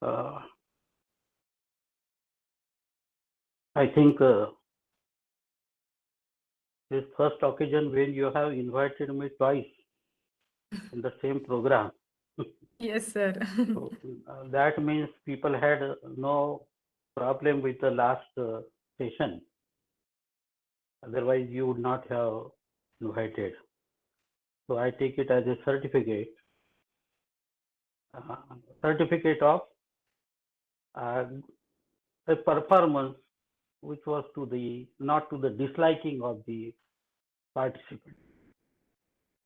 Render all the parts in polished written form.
Uh, I think this first occasion when you have invited me twice in the same program. Yes, sir. So that means people had no problem with the last session. Otherwise, you would not have invited. So I take it as a uh, certificate of uh, a performance which was to the not to the disliking of the participant.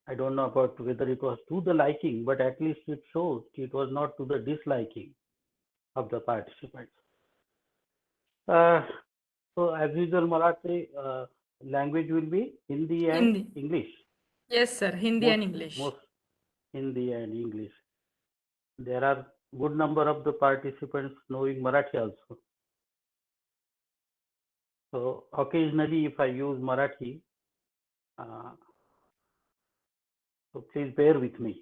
I don't know about whether it was to the liking, but at least it shows it was not to the disliking of the participants. Uh, so as usual, Marathi language will be Hindi and Hindi. English. Yes, sir. Hindi Most and English. most Hindi and English. There are good number of the participants knowing Marathi also. So occasionally, if I use Marathi, uh, so please bear with me.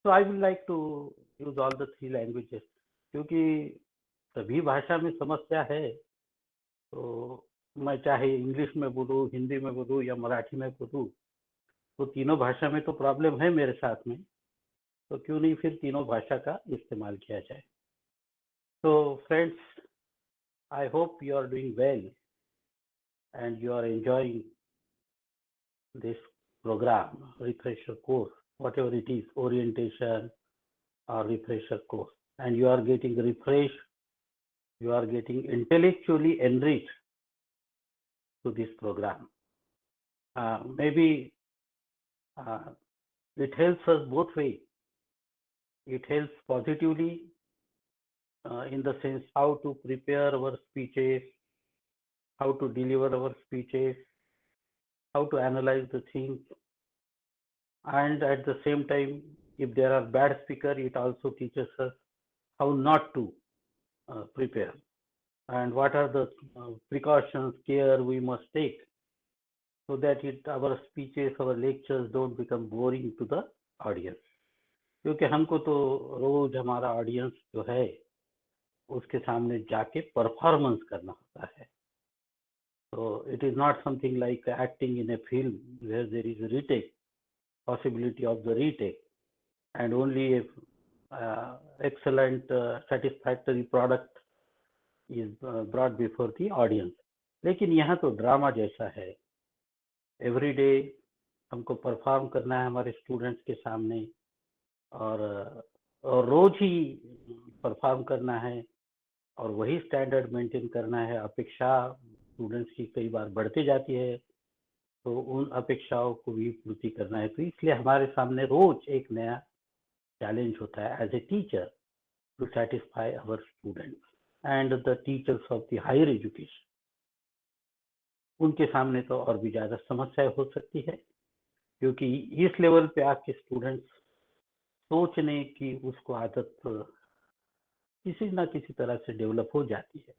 So I would like to use all the three languages क्योंकि सभी भाषा में समस्या है तो मैं चाहे English में बोलूँ हिंदी में बोलूँ या मराठी में बोलूँ तो तीनों भाषा में तो प्रॉब्लम है मेरे साथ में तो क्यों नहीं फिर तीनों भाषा का इस्तेमाल किया जाए तो friends I hope you are doing well and you are enjoying this program, refresher course, whatever it is, orientation or refresher course, and you are getting refreshed, you are getting intellectually enriched to this program. Maybe uh, it helps us both ways. It helps positively in the sense how to prepare our speeches, how to deliver our speeches, how to analyze the things, and at the same time, if there are bad speakers, it also teaches us how not to prepare and what are the precautions, care we must take so that our speeches, our lectures don't become boring to the audience. क्योंकि हमको तो रोज हमारा audience जो है उसके सामने जाके performance करना होता है so it is not something like acting in a film where there is a retake possibility of the retake and only if excellent satisfactory product is brought before the audience. लेकिन यहाँ तो drama जैसा है every day हमको perform करना है हमारे students के सामने और रोज ही परफॉर्म करना है और वही स्टैंडर्ड मेंटेन करना है अपेक्षा स्टूडेंट्स की कई बार बढ़ती जाती है तो उन अपेक्षाओं को भी पूर्ति करना है तो इसलिए हमारे सामने रोज एक नया चैलेंज होता है as a teacher to satisfy our students and the teachers of the higher education उनके सामने तो और भी ज़्यादा समस्या हो सकती है क्योंकि इस लेवल पे आपके स्टूडेंट्स सोचने की उसको आदत किसी ना किसी तरह से डेवलप हो जाती है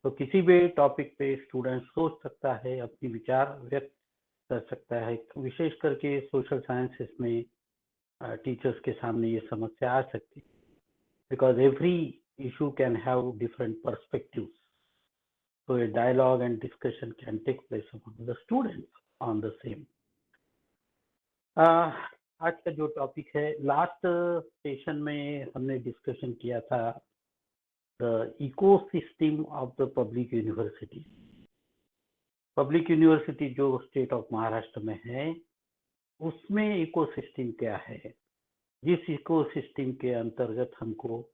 तो किसी भी टॉपिक पे स्टूडेंट सोच सकता है अपनी विचार व्यक्त कर सकता है विशेष करके सोशल साइंसेस में टीचर्स के सामने ये समस्या आ सकती है because every issue can have different perspectives. So a dialogue and discussion can take place among the students on the same. आज का जो टॉपिक है लास्ट सेशन में हमने डिस्कशन किया था the ecosystem of the public university public university जो state of Maharashtra में है उसमें इकोसिस्टम क्या है जिस इकोसिस्टम के अंतर्गत हमको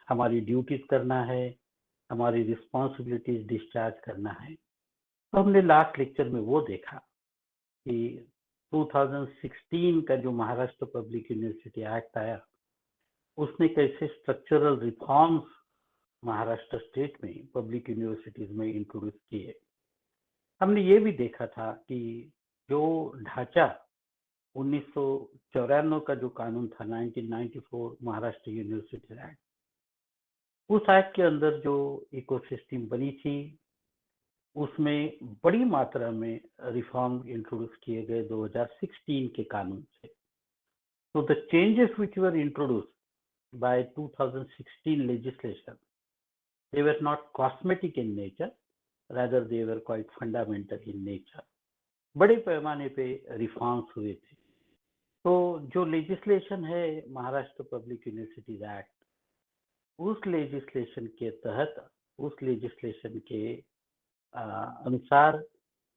हमारी ड्यूटीज करना है हमारी रिस्पॉन्सिबिलिटीज डिस्चार्ज करना है तो हमने लास्ट लेक्चर में वो देखा कि 2016 का जो महाराष्ट्र पब्लिक यूनिवर्सिटी एक्ट आया उसने कैसे स्ट्रक्चरल रिफॉर्म्स महाराष्ट्र स्टेट में पब्लिक यूनिवर्सिटीज में इंट्रोड्यूस किए हमने ये भी देखा था कि जो ढांचा 1994 का जो कानून था 1994 महाराष्ट्र यूनिवर्सिटी एक्ट उस एक्ट के अंदर जो इकोसिस्टम बनी थी उसमें बड़ी मात्रा में रिफॉर्म इंट्रोड्यूस किए गए 2016 के कानून से तो the changes which were introduce by 2016 legislation. They were not cosmetic in nature, rather they were quite fundamental in nature. बड़े पैमाने पे रिफॉर्म्स हुए थे। तो जो लेजिस्लेशन है महाराष्ट्र पब्लिक यूनिवर्सिटीज एक्ट, उस लेजिस्लेशन के तहत, उस लेजिस्लेशन के अनुसार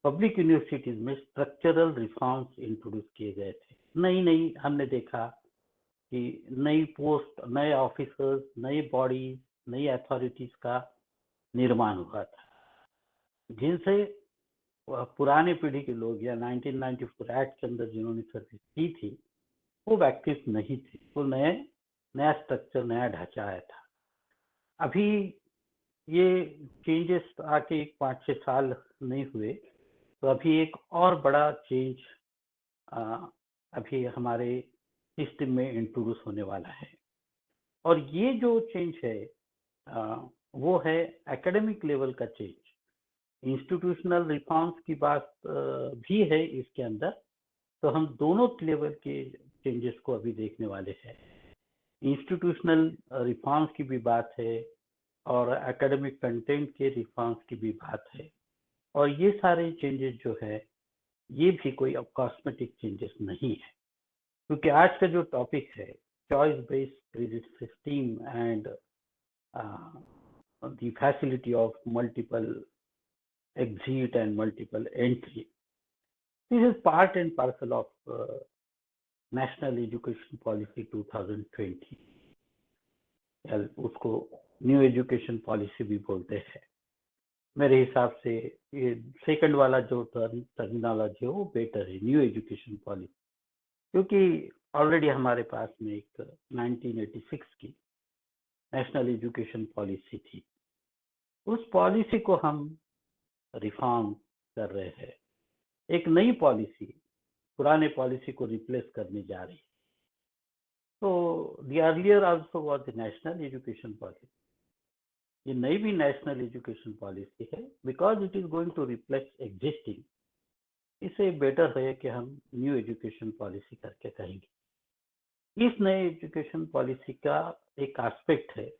पब्लिक यूनिवर्सिटीज में स्ट्रक्चरल रिफॉर्म्स इंट्रोड्यूस किए गए थे। नई नई हमने देखा कि नई पोस्ट, नए ऑफिसर्स, नई बॉडीज, नई अथॉरिटीज का निर्माण हुआ था, जिनसे पुराने पीढ़ी के लोग या 1994 एक्ट के अंदर जिन्होंने सर्विस की थी वो व्यक्ति नहीं थे। तो नया स्ट्रक्चर, नया ढांचा आया था। अभी ये चेंजेस आके 5-6 साल नहीं हुए, तो अभी एक और बड़ा चेंज अभी हमारे सिस्टम में इंट्रोड्यूस होने वाला है। और ये जो चेंज है वो है एकेडमिक लेवल का चेंज। इंस्टीट्यूशनल रिफॉर्म्स की बात भी है इसके अंदर, तो हम दोनों लेवल के चेंजेस को अभी देखने वाले हैं। इंस्टीट्यूशनल रिफॉर्म्स की भी बात है और एकेडमिक कंटेंट के रिफॉर्म्स की भी बात है। और ये सारे चेंजेस जो है ये भी कोई कॉस्मेटिक चेंजेस नहीं है, क्योंकि आज का जो टॉपिक है choice based credit system and the facility of multiple exit and multiple entry. This is part and parcel of National Education Policy 2020. उसको न्यू एजुकेशन पॉलिसी भी बोलते हैं। मेरे हिसाब से ये सेकंड वाला जो टर्मिनोलॉजी है वो बेटर है, न्यू एजुकेशन पॉलिसी, क्योंकि ऑलरेडी हमारे पास में एक 1986 की नेशनल एजुकेशन पॉलिसी थी। उस पॉलिसी को हम रिफॉर्म कर रहे हैं। एक नई पॉलिसी पुराने पॉलिसी को रिप्लेस करने जा रही है। तो the earlier also was the national education policy. ये नई भी नेशनल एजुकेशन पॉलिसी है because it is going to replace existing. इसे बेटर है कि हम न्यू एजुकेशन पॉलिसी करके कहेंगे। इस नए एजुकेशन पॉलिसी का एक एस्पेक्ट है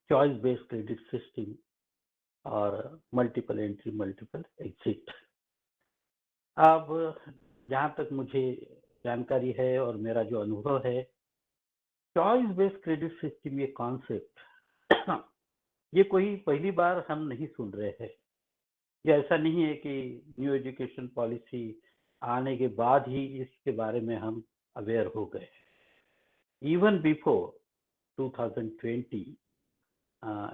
चॉइस बेस्ड क्रेडिट सिस्टम और मल्टीपल एंट्री मल्टीपल एग्जिट। अब जहाँ तक मुझे जानकारी है और मेरा जो अनुभव है, चॉइस बेस्ड क्रेडिट सिस्टम ये कॉन्सेप्ट ये कोई पहली बार हम नहीं सुन रहे हैं। ये ऐसा नहीं है कि न्यू एजुकेशन पॉलिसी आने के बाद ही इसके बारे में हम अवेयर हो गए। Even before 2020,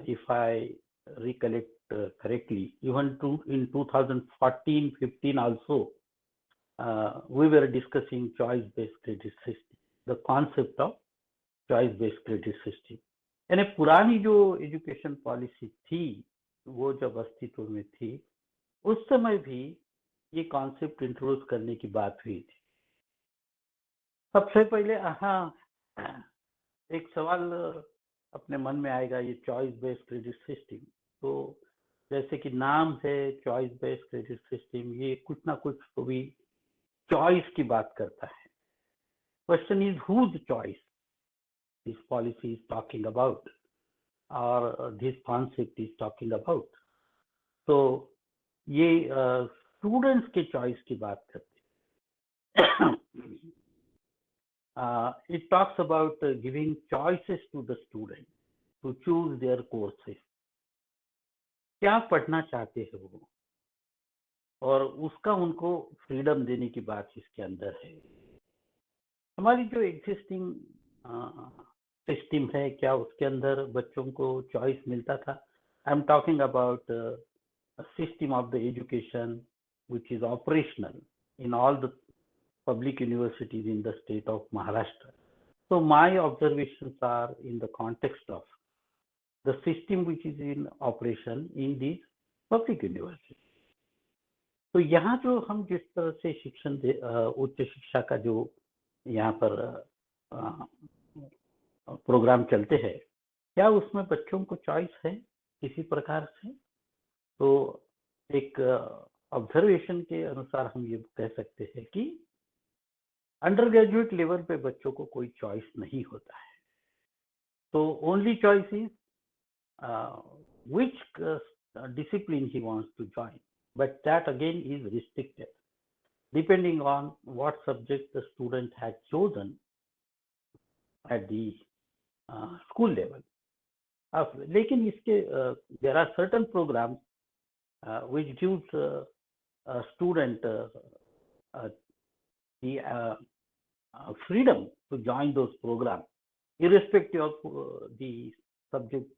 if I recollect correctly, even in 2014-15 also, we were discussing choice-based credit system, the concept of choice-based credit system. यानी पुरानी जो एजुकेशन पॉलिसी थी वो जब अस्तित्व में थी, उस समय भी ये कॉन्सेप्ट इंट्रोड्यूस करने की बात हुई थी। सबसे पहले एक सवाल अपने मन में आएगा, ये चॉइस बेस्ड क्रेडिट सिस्टम, तो जैसे कि नाम है चॉइस बेस्ड क्रेडिट सिस्टम, ये कुछ ना कुछ तो भी चॉइस की बात करता है। Question is whose choice this policy is talking about और this concept is talking about. तो ये स्टूडेंट्स के चॉइस की बात करते हैं। It talks about giving choices to the student to choose their courses. क्या पढ़ना चाहते हैं वो, और उसका उनको फ्रीडम देने की बात इसके अंदर है। हमारी जो एग्जिस्टिंग सिस्टम है, क्या उसके अंदर बच्चों को चॉइस मिलता था? I am talking about system of the education which is operational in all the public universities in the state of Maharashtra. So my observations are in the context of the system which is in operation in these public universities. तो यहाँ जो हम जिस तरह से शिक्षण उच्च शिक्षा का जो यहाँ पर प्रोग्राम चलते हैं, क्या उसमें बच्चों को चॉइस है किसी प्रकार से? तो एक ऑब्जर्वेशन के अनुसार हम ये कह सकते हैं कि अंडर ग्रेजुएट लेवल पे बच्चों को कोई चॉइस नहीं होता है। So only choice is which discipline he wants to join. But that again is restricted, depending on what subject the student has chosen at the school level. लेकिन इसके there are certain programs which gives a student the freedom to join those programs, irrespective of the subject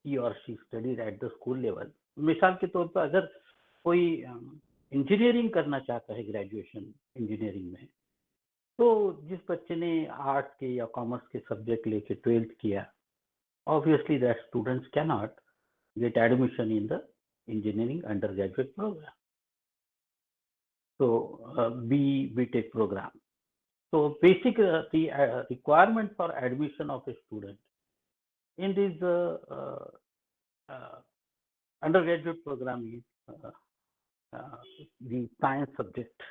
he or she studied at the school level. मिसाल के तौर पर अगर कोई engineering करना चाहता है ग्रेजुएशन इंजीनियरिंग में, तो जिस बच्चे ने आर्ट के या कॉमर्स के सब्जेक्ट लेके 12th किया, obviously that students cannot get admission in the engineering undergraduate program. So B.Tech program. So basic the requirement for admission of a student in this undergraduate program is the science subject.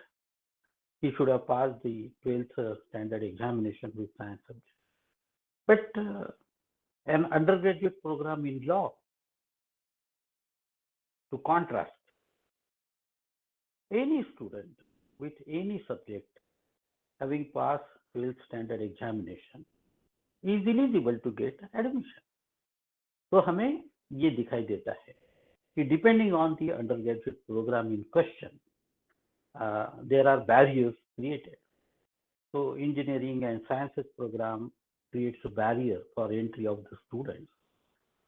He should have passed the 12th standard examination with science subject. But an undergraduate program in law, to contrast, any student with any subject having passed 12th standard examination is eligible to get admission. तो हमें ये दिखाई देता है कि depending on the undergraduate program in question, there are barriers created. So engineering and sciences program creates a barrier for entry of the students.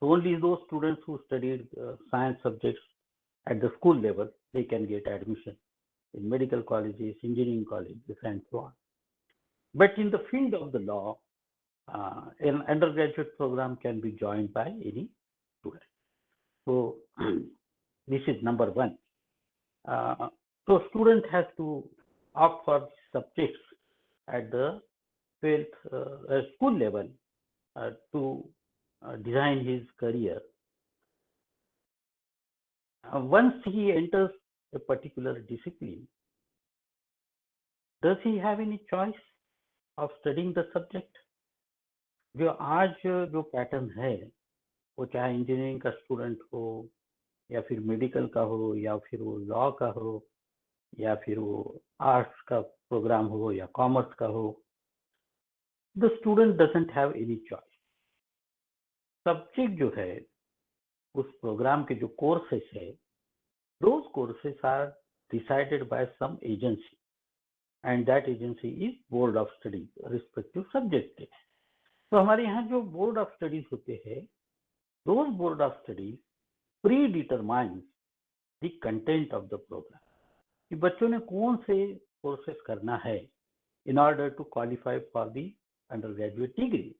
So only those students who studied science subjects at the school level, they can get admission in medical colleges, engineering colleges, and so on. But in the field of the law, an undergraduate program can be joined by any student. So this is number one. So student has to opt for subjects at the 12th school level to design his career. Once he enters a particular discipline, does he have any choice of studying the subject? जो आज जो pattern है, वो चाहे engineering का student हो या फिर मेडिकल का हो या फिर वो लॉ का हो या फिर वो आर्ट्स का प्रोग्राम हो या कॉमर्स का हो, the student doesn't have any choice. Subject जो है उस प्रोग्राम के जो कोर्सेस है, those courses are decided by some agency, and that agency is board of studies respective subject के. तो हमारे यहाँ जो board of studies होते हैं, those board of studies predetermines the content of the program, कि बच्चों ने कौन से courses करना है in order to qualify for the undergraduate degree.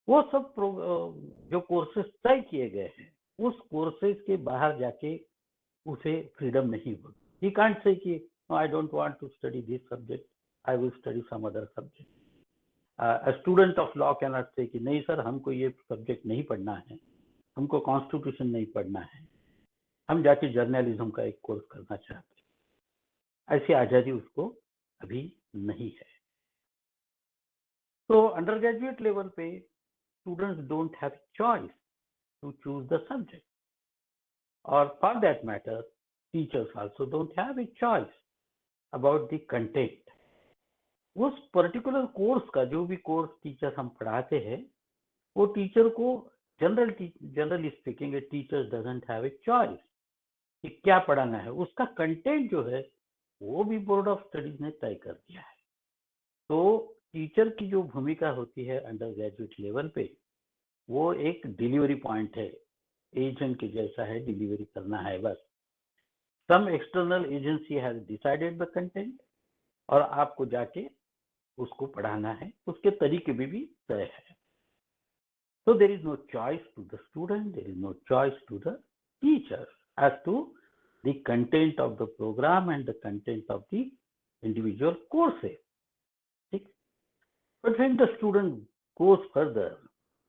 वो सब जो courses तय किए गए हैं, उस courses के बाहर जाके उसे freedom नहीं होगी. He can't say कि no, I don't want to study this subject, I will study some other subject. A student of law cannot say कि नहीं सर, हमको ये subject नहीं पढ़ना है, हमको constitution नहीं पढ़ना है, हम जाके जर्नलिज्म का एक कोर्स करना चाहते हैं. ऐसी आज़ादी उसको अभी नहीं है. तो अंडरग्रेजुएट लेवल पे students don't have choice to choose the subject, or for that matter teachers also don't have a choice about the content. उस पर्टिकुलर कोर्स का जो भी कोर्स टीचर हम पढ़ाते हैं, वो टीचर को generally speaking a teacher doesn't have a choice कि क्या पढ़ाना है. उसका कंटेंट जो है वो भी बोर्ड ऑफ स्टडीज ने तय कर दिया है. तो टीचर की जो भूमिका होती है अंडर ग्रेजुएट लेवल पे, वो एक डिलीवरी पॉइंट है, एजेंट के जैसा है, डिलीवरी करना है बस. Some external agency has decided the content और आपको जाके उसको पढ़ाना है, उसके तरीके भी तय है. So there is no choice to the student, there is no choice to the teacher as to the content of the program and the content of the individual courses. But when the student goes further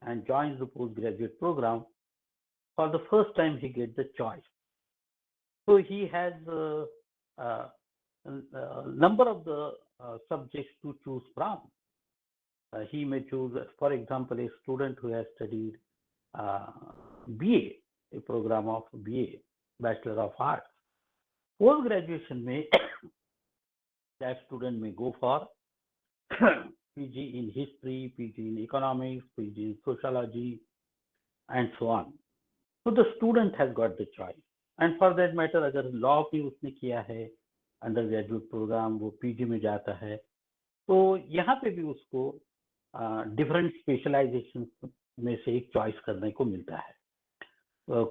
and joins the postgraduate program, for the first time he gets the choice. So he has a number of the subjects to choose from. he may choose, for example, a student who has studied BA, a program of BA, Bachelor of Arts. Post graduation may that student may go for PG in history, PG in economics, PG in sociology, and so on. So the student has got the choice. And for that matter, अगर law भी उसने किया है, under graduate programme, वो PG में जाता है, तो यहाँ पे भी उसको डिफरेंट स्पेशलाइजेशन में से एक चॉइस करने को मिलता है।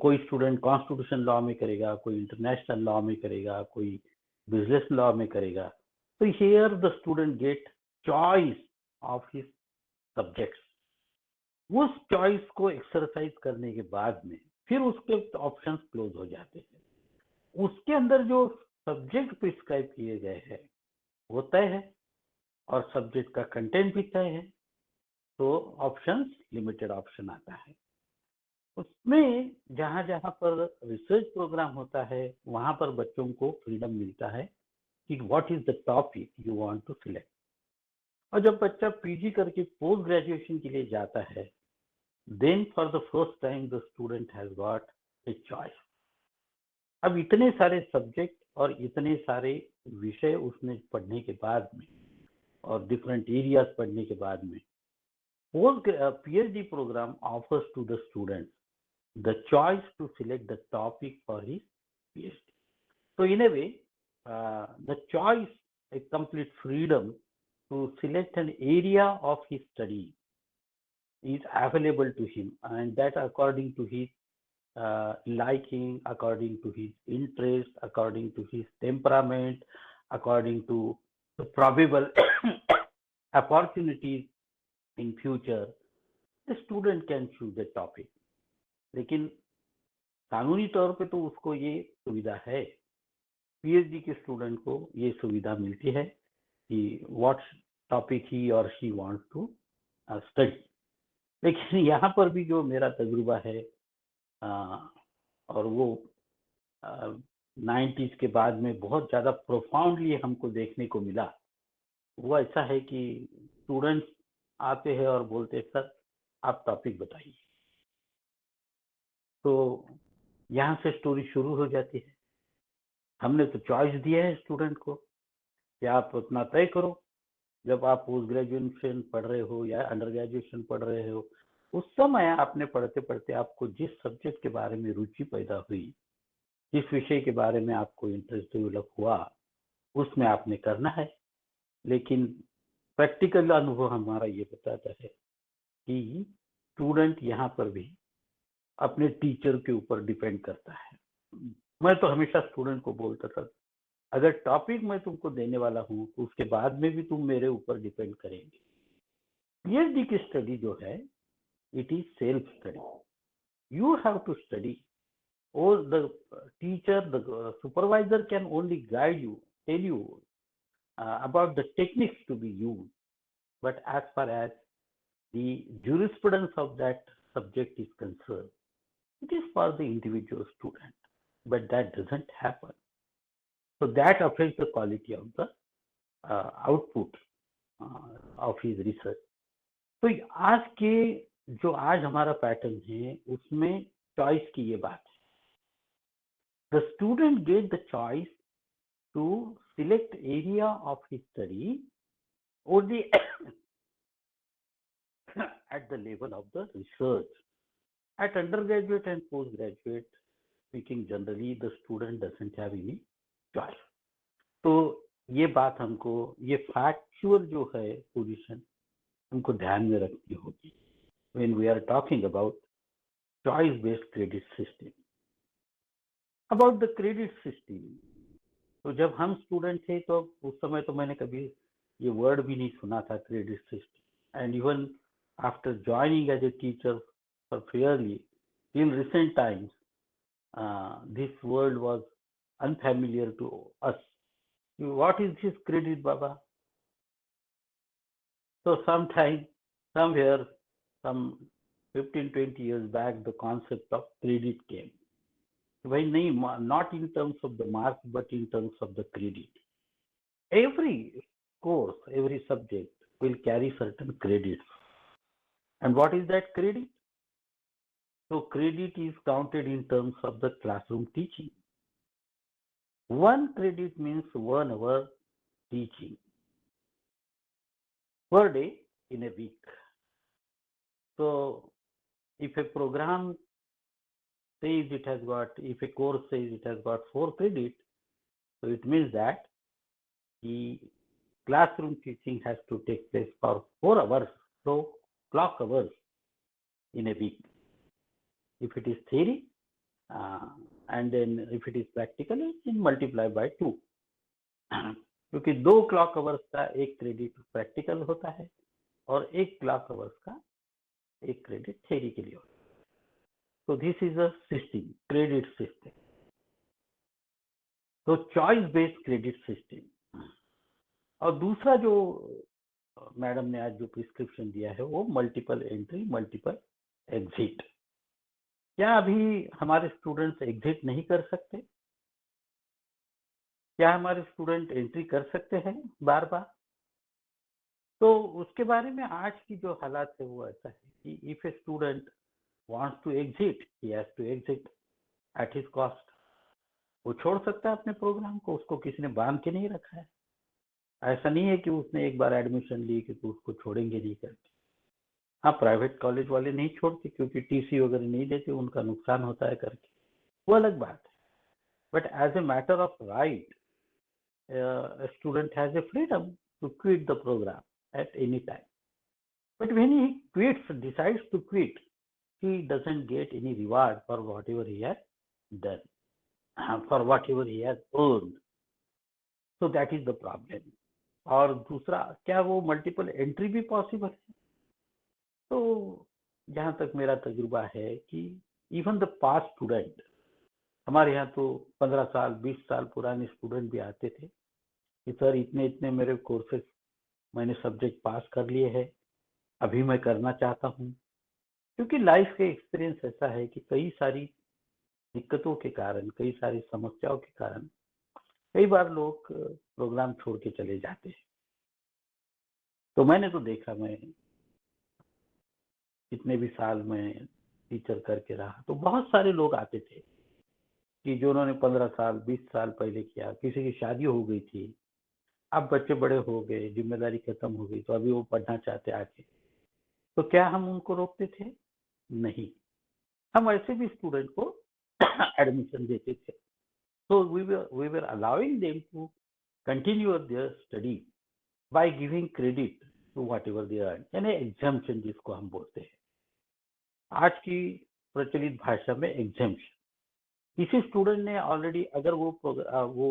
कोई स्टूडेंट कॉन्स्टिट्यूशन लॉ में करेगा, कोई इंटरनेशनल लॉ में करेगा, कोई बिजनेस लॉ में करेगा। तो here the student gate choice of his subjects. उस चॉइस को एक्सरसाइज करने के बाद में फिर उसके ऑप्शंस क्लोज हो जाते हैं। उसके अंदर जो सब्जेक्ट प्रिस्क्राइब किए गए हैं वो तय है और सब्जेक्ट का कंटेंट भी तय है, तो ऑप्शंस लिमिटेड ऑप्शन आता है। उसमें जहां जहां पर रिसर्च प्रोग्राम होता है वहां पर बच्चों को फ्रीडम मिलता है कि what is the topic you want to select. और जब बच्चा पीजी करके पोस्ट ग्रेजुएशन के लिए जाता है, then for the first time the student has got a choice. अब इतने सारे सब्जेक्ट और इतने सारे विषय उसने पढ़ने के बाद में और डिफरेंट एरियाज पढ़ने के बाद में post PhD program offers to the student the choice to select the topic for his PhD. So in a way, the choice, a complete freedom to select an area of his study is available to him, and that according to his liking, according to his interest, according to his temperament, according to the probable opportunities in future, the student can choose a topic. लेकिन कानूनी तौर पे तो उसको ये सुविधा है, PhD के स्टूडेंट को ये सुविधा मिलती है कि व्हाट टॉपिक ही और शी वांट्स टू स्टडी। लेकिन यहाँ पर भी जो मेरा तजुर्बा है और वो 90s के बाद में बहुत ज़्यादा प्रोफाउंडली हमको देखने को मिला, वो ऐसा है कि स्टूडेंट्स आते हैं और बोलते हैं सर आप टॉपिक बताइए। तो यहाँ से स्टोरी शुरू हो जाती है। हमने तो चॉइस दिया है स्टूडेंट को कि आप उतना तय करो। जब आप पोस्ट ग्रेजुएशन पढ़ रहे हो या अंडर ग्रेजुएशन पढ़ रहे हो, उस समय आपने पढ़ते पढ़ते आपको जिस सब्जेक्ट के बारे में रुचि पैदा हुई, जिस विषय के बारे में आपको इंटरेस्ट डेवलप हुआ, उसमें आपने करना है। लेकिन प्रैक्टिकल अनुभव हमारा ये बताता है कि स्टूडेंट यहाँ पर भी अपने टीचर के ऊपर डिपेंड करता है। मैं तो हमेशा स्टूडेंट को बोलता था, अगर टॉपिक मैं तुमको देने वाला हूँ तो उसके बाद में भी तुम मेरे ऊपर डिपेंड करेंगे। पीएचडी की स्टडी जो है, it is self-study. You have to study, or the teacher, the supervisor can only guide you, tell you about the techniques to be used. But as far as the jurisprudence of that subject is concerned, it is for the individual student. But that doesn't happen. So that affects the quality of the output of his research. तो आज के जो आज हमारा pattern है उसमें choice की ये बात है। The student get the choice to select area of his study only at the level of the research. At undergraduate and postgraduate, speaking generally, the student doesn't have any choice. तो ये बात हमको, ये factual जो है position हमको ध्यान में रखनी होगी when we are talking about choice-based credit system. About the credit system, तो जब हम स्टूडेंट थे तो उस समय तो मैंने कभी ये वर्ड भी नहीं सुना था credit system, and even after joining as a teacher for fairly till recent times this word was unfamiliar to us. What is this credit, Baba? So sometime, somewhere, some 15-20 years back, the concept of credit came. Not in terms of the marks, but in terms of the credit. Every course, every subject will carry certain credits. And what is that credit? So credit is counted in terms of the classroom teaching. 1 credit means 1 hour teaching per day in a week. So if a program says it has got, if a course says it has got 4 credits, so it means that the classroom teaching has to take place for 4 hours, so clock hours in a week. If it is theory, and then if it is practical, then multiply by 2. क्योंकि 2 clock hours का 1 credit practical होता है और 1 clock hours का 1 credit theory के लिए होता है. तो this is a system, credit system. तो चॉइस बेस्ड क्रेडिट सिस्टम. और दूसरा जो मैडम ने आज जो प्रिस्क्रिप्शन दिया है वो मल्टीपल एंट्री मल्टीपल एग्जिट. क्या अभी हमारे स्टूडेंट्स एग्जिट नहीं कर सकते? क्या हमारे स्टूडेंट एंट्री कर सकते हैं बार बार? तो उसके बारे में आज की जो हालात है वो ऐसा है कि if a student wants to exit, he has to exit at his cost. वो छोड़ सकता है अपने प्रोग्राम को, उसको किसी ने बांध के नहीं रखा है. ऐसा नहीं है कि उसने एक बार एडमिशन ली कि तो उसको छोड़ेंगे नहीं करके. हाँ, प्राइवेट कॉलेज वाले नहीं छोड़ते क्योंकि टीसी वगैरह नहीं देते, उनका नुकसान होता है करके, वो अलग बात है. But as a matter of right, a student has a freedom to quit the program at any time. But when he quits, decides to quit, he doesn't get any reward for whatever he has done, for whatever he has earned. So that is the problem. और दूसरा, क्या वो multiple entry भी possible है? तो जहाँ तक मेरा तजुर्बा है कि इवन द पास्ट स्टूडेंट, हमारे यहाँ तो 15 साल 20 साल पुराने स्टूडेंट भी आते थे कि सर इतने इतने मेरे कोर्सेज मैंने सब्जेक्ट पास कर लिए हैं, अभी मैं करना चाहता हूँ. क्योंकि लाइफ के एक्सपीरियंस ऐसा है कि कई सारी दिक्कतों के कारण, कई सारी समस्याओं के कारण कई बार लोग प्रोग्राम छोड़ के चले जाते हैं. तो मैंने तो देखा, मैं इतने भी साल में टीचर करके रहा तो बहुत सारे लोग आते थे कि जो उन्होंने 15 साल 20 साल पहले किया, किसी की शादी हो गई थी, अब बच्चे बड़े हो गए, जिम्मेदारी खत्म हो गई, तो अभी वो पढ़ना चाहते आगे. तो क्या हम उनको रोकते थे? नहीं, हम ऐसे भी स्टूडेंट को एडमिशन देते थे. So we were allowing them to continue their study by giving credit to whatever they earn, यानी exemption जिसको हम बोलते हैं आज की प्रचलित भाषा में exemption. किसी स्टूडेंट ने ऑलरेडी, अगर वो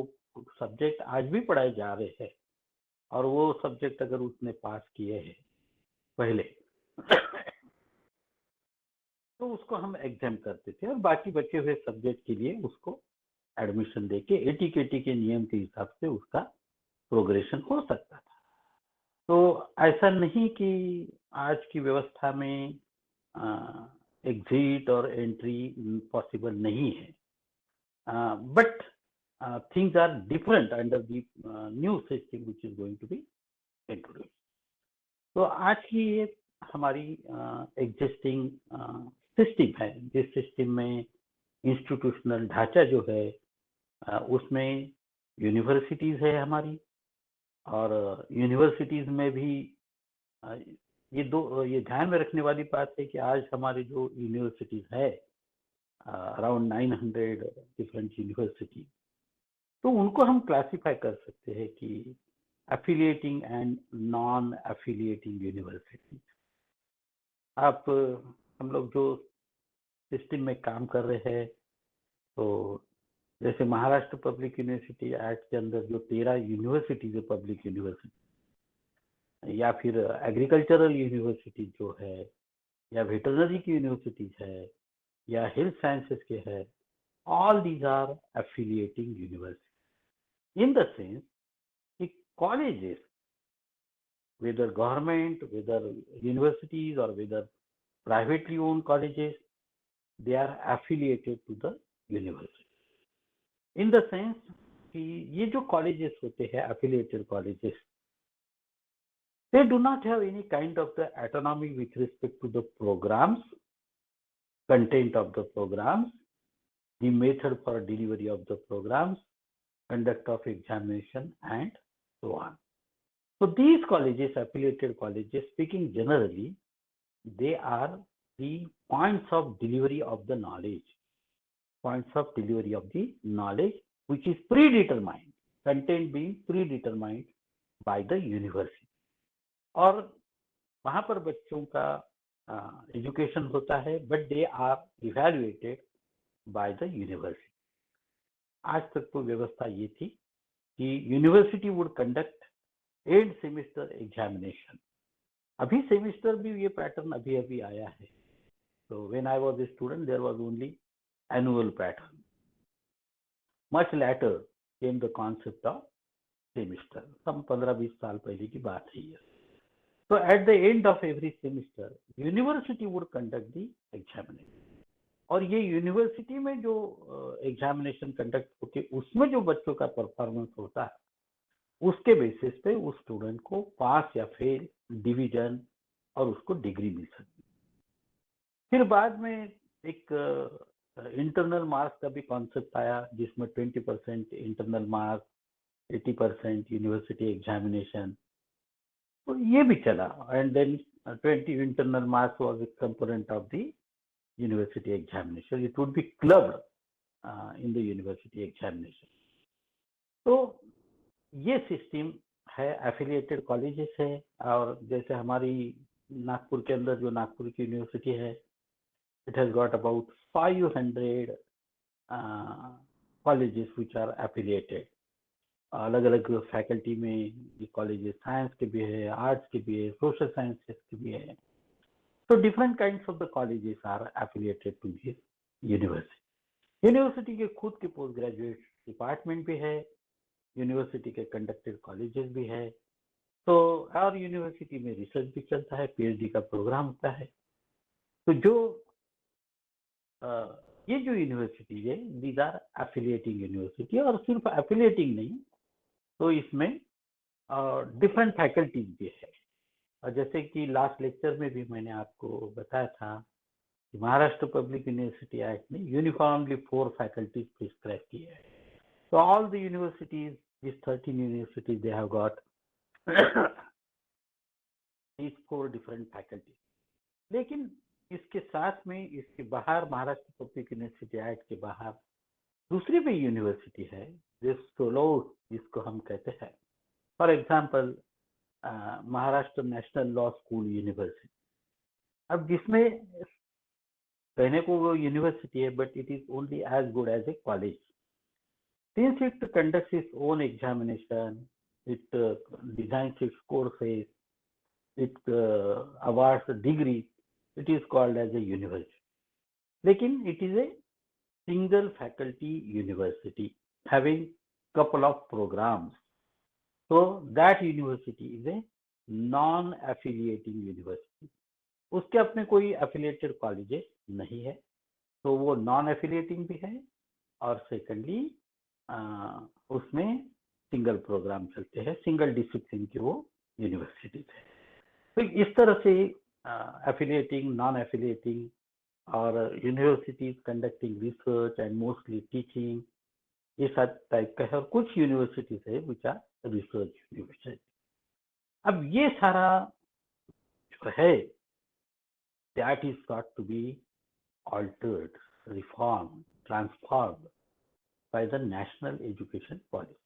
सब्जेक्ट आज भी पढ़ाए जा रहे हैं और वो सब्जेक्ट अगर उसने पास किए हैं पहले तो उसको हम एग्जाम करते थे और बाकी बचे हुए सब्जेक्ट के लिए उसको एडमिशन देके एटीकेटी के नियम के हिसाब से उसका प्रोग्रेशन हो सकता था. तो ऐसा नहीं कि आज की व्यवस्था में एग्जिट और एंट्री पॉसिबल नहीं है. But things are different under the new system which is going to be introduced. तो आज की ये हमारी एग्जिस्टिंग सिस्टम है, जिस सिस्टम में इंस्टीट्यूशनल ढांचा जो है उसमें यूनिवर्सिटीज है हमारी, और यूनिवर्सिटीज में भी ये ध्यान में रखने वाली बात है कि आज हमारे जो यूनिवर्सिटीज है अराउंड 900 डिफरेंट यूनिवर्सिटी, तो उनको हम क्लासिफाई कर सकते हैं कि affiliating and non affiliating university. आप हम लोग जो सिस्टम में काम कर रहे हैं, तो जैसे महाराष्ट्र पब्लिक यूनिवर्सिटी एक्ट के अंदर जो 13 यूनिवर्सिटीज है पब्लिक यूनिवर्सिटी, या फिर एग्रीकल्चरल यूनिवर्सिटी जो है, या वेटरनरी की यूनिवर्सिटीज है, या हेल्थ साइंसेस के है, all these are affiliating universities in the sense कि colleges, whether government, whether universities or whether privately owned colleges, they are affiliated to the university. In the sense कि ये जो colleges होते हैं affiliated colleges, They do not have any kind of the autonomy with respect to the programs, content of the programs, the method for delivery of the programs, conduct of examination, and so on. So these colleges, affiliated colleges, speaking generally, they are the points of delivery of the knowledge, which is predetermined, content being predetermined by the university. और वहाँ पर बच्चों का education होता है, but they are evaluated by the university. आज तक तो व्यवस्था ये थी कि university would conduct end semester examination. अभी सेमेस्टर भी ये पैटर्न अभी अभी आया है. So when I was a student, there was only annual pattern. Much later came the concept of semester. some 15-20 साल पहले की बात है ये. So at the end of every semester, university would conduct the examination. और ये university में जो एग्जामिनेशन कंडक्ट होके उसमें जो बच्चों का परफॉर्मेंस होता है, उसके बेसिस पे उस स्टूडेंट को पास या फेल, डिवीजन और उसको डिग्री मिल सकती है. फिर बाद में एक इंटरनल मार्क्स का भी कॉन्सेप्ट आया, जिसमें 20% इंटरनल मार्क्स, 80% यूनिवर्सिटी एग्जामिनेशन, तो ये भी चला. And then 20 internal marks was a component of the university examination. It would be clubbed in the university examination. तो ये सिस्टम है, एफिलिएटेड कॉलेजेस है. और जैसे हमारी नागपुर के अंदर जो नागपुर की यूनिवर्सिटी है, it has got about 500 colleges which are affiliated. अलग अलग फैकल्टी में ये कॉलेजेस, साइंस के भी है, आर्ट्स के भी है, सोशल साइंसेस के भी है. So different kinds of the colleges are affiliated to this university. University के खुद के पोस्ट ग्रेजुएट डिपार्टमेंट भी है, यूनिवर्सिटी के कंडक्टेड कॉलेजेस भी है. तो और यूनिवर्सिटी में रिसर्च भी चलता है, पीएचडी का प्रोग्राम होता है. तो जो ये जो यूनिवर्सिटी है, दीज आर एफिलिएटिंग यूनिवर्सिटी. और सिर्फ एफिलिएटिंग नहीं, तो इसमें डिफरेंट फैकल्टीज भी है. और जैसे कि लास्ट लेक्चर में भी मैंने आपको बताया था कि महाराष्ट्र पब्लिक यूनिवर्सिटी एक्ट ने यूनिफॉर्मली 4 फैकल्टीज प्रिस्क्राइब किए हैं. तो all the universities, this 13 universities, they have got these 4 different faculties. लेकिन इसके साथ में, इसके बाहर, महाराष्ट्र पब्लिक यूनिवर्सिटी एक्ट के बाहर दूसरी भी यूनिवर्सिटी है, जिसको हम कहते हैं. For example Maharashtra National Law School University. अब जिसमें कहने को वो यूनिवर्सिटी है, but it is only as good as a college. Since it conducts its own examination, it designs its courses, it awards degree, it is called as a university. लेकिन it is a single faculty university having couple of programs. So that university is a non-affiliating university. उसके अपने कोई affiliated colleges नहीं है, तो वो non-affiliating भी है. और सेकेंडली उसमें सिंगल प्रोग्राम चलते हैं, सिंगल डिसिप्लिन की वो यूनिवर्सिटीज है. तो इस तरह से affiliating, non-affiliating, और universities conducting research and mostly teaching, ये सब टाइप का है. और कुछ यूनिवर्सिटीज है विच आर रिसर्च यूनिवर्सिटी. अब ये सारा जो है, that is got to be altered, reform, transformed by the national education policy.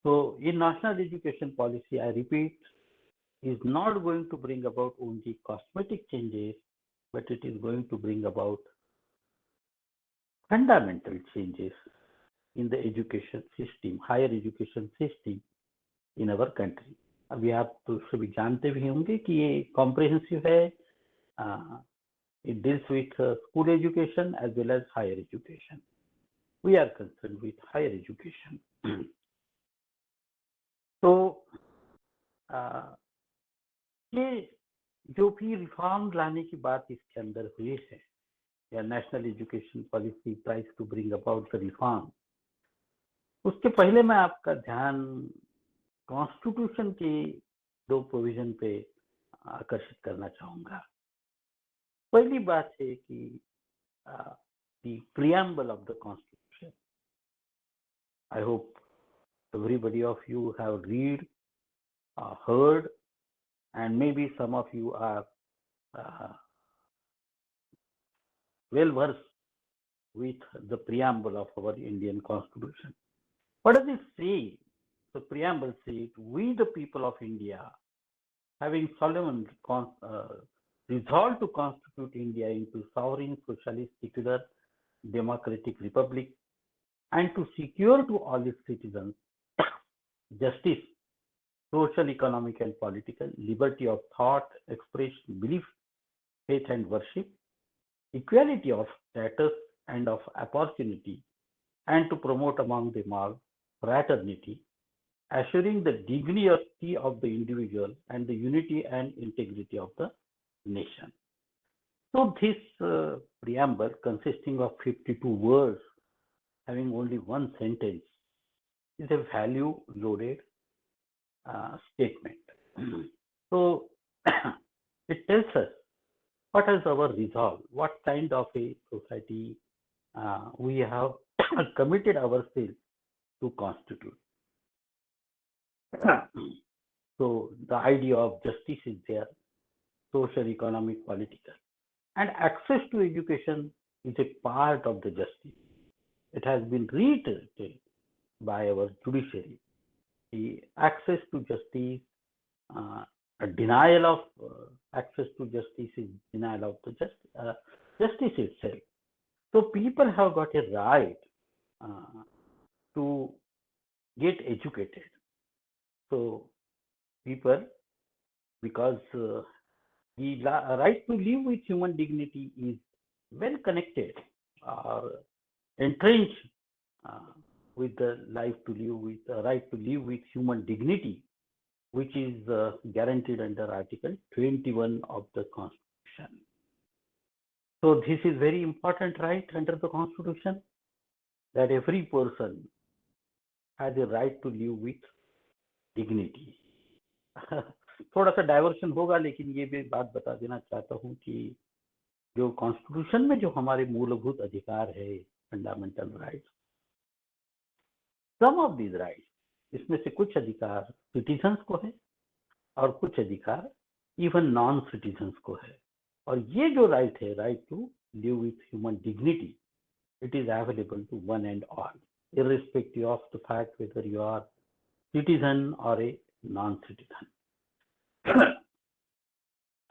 So in national education policy, I repeat, is not going to bring about only cosmetic changes, but it is going to bring about fundamental changes in the education system, higher education system in our country. अभी आप तो सभी जानते भी होंगे कि ये comprehensive है. It deals with school education as well as higher education. We are concerned with higher education. तो ये जो भी रिफॉर्म लाने की बात इसके अंदर हुई है, या national education policy tries to bring about the reform, उसके पहले मैं आपका ध्यान कॉन्स्टिट्यूशन के दो प्रोविजन पे आकर्षित करना चाहूंगा। पहली बात है कि the preamble of the Constitution. I hope everybody of you have read, heard, and maybe some of you are well versed with the preamble of our Indian Constitution. What does it say? The preamble says, "We, the people of India, having solemnly resolved to constitute India into sovereign, socialist, secular, democratic republic, and to secure to all its citizens justice, social, economic, and political, liberty of thought, expression, belief, faith, and worship, equality of status and of opportunity, and to promote among them all fraternity, assuring the dignity of the individual and the unity and integrity of the nation." So this preamble, consisting of 52 words, having only one sentence, is a value-loaded statement. So it tells us what is our resolve, what kind of a society we have committed ourselves to constitute. So the idea of justice is there, social, economic, political, and access to education is a part of the justice. It has been reiterated by our judiciary. The access to justice, a denial of access to justice is denial of the justice itself. So people have got a right to get educated. So people, because the right to live with human dignity is well connected or entrenched with the life to live with right to live with human dignity, which is guaranteed under Article 21 of the Constitution. So this is very important right under the Constitution, that every person has a right to live with dignity. थोड़ा सा diversion होगा, लेकिन ये भी बात बता देना चाहता हूँ कि जो कॉन्स्टिट्यूशन में जो हमारे मूलभूत अधिकार है, fundamental rights, some of these rights, इसमें से कुछ अधिकार सिटीजन्स को है और कुछ अधिकार इवन नॉन सिटीजन्स को है। और ये जो राइट है, right to live with human dignity, it is available to one and all, irrespective of the fact whether you are citizen or a non-citizen.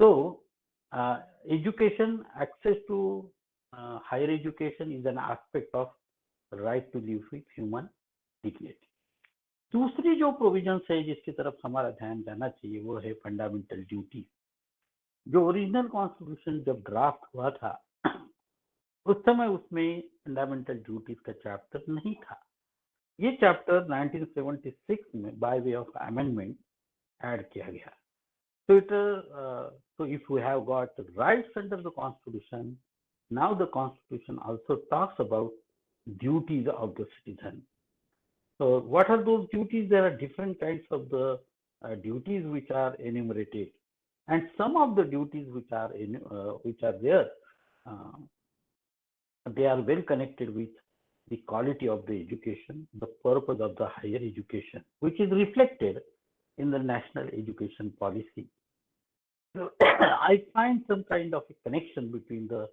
So, education, access to higher education is an aspect of right to live with human dignity. दूसरी जो provisions है जिसकी तरफ हमारा ध्यान जाना चाहिए, वो है फंडामेंटल ड्यूटी। जो ओरिजिनल कॉन्स्टिट्यूशन जब ड्राफ्ट हुआ था, उस समय उसमें फंडामेंटल ड्यूटीज का चैप्टर नहीं था। ये चैप्टर 1976 में by way of amendment add किया गया। So if we have got rights under the Constitution, now the Constitution also talks about duties of the citizen. So what are those duties? There are different kinds of the duties which are enumerated, and some of the duties which are there, they are well connected with the quality of the education, the purpose of the higher education, which is reflected in the national education policy. So I find some kind of a connection between the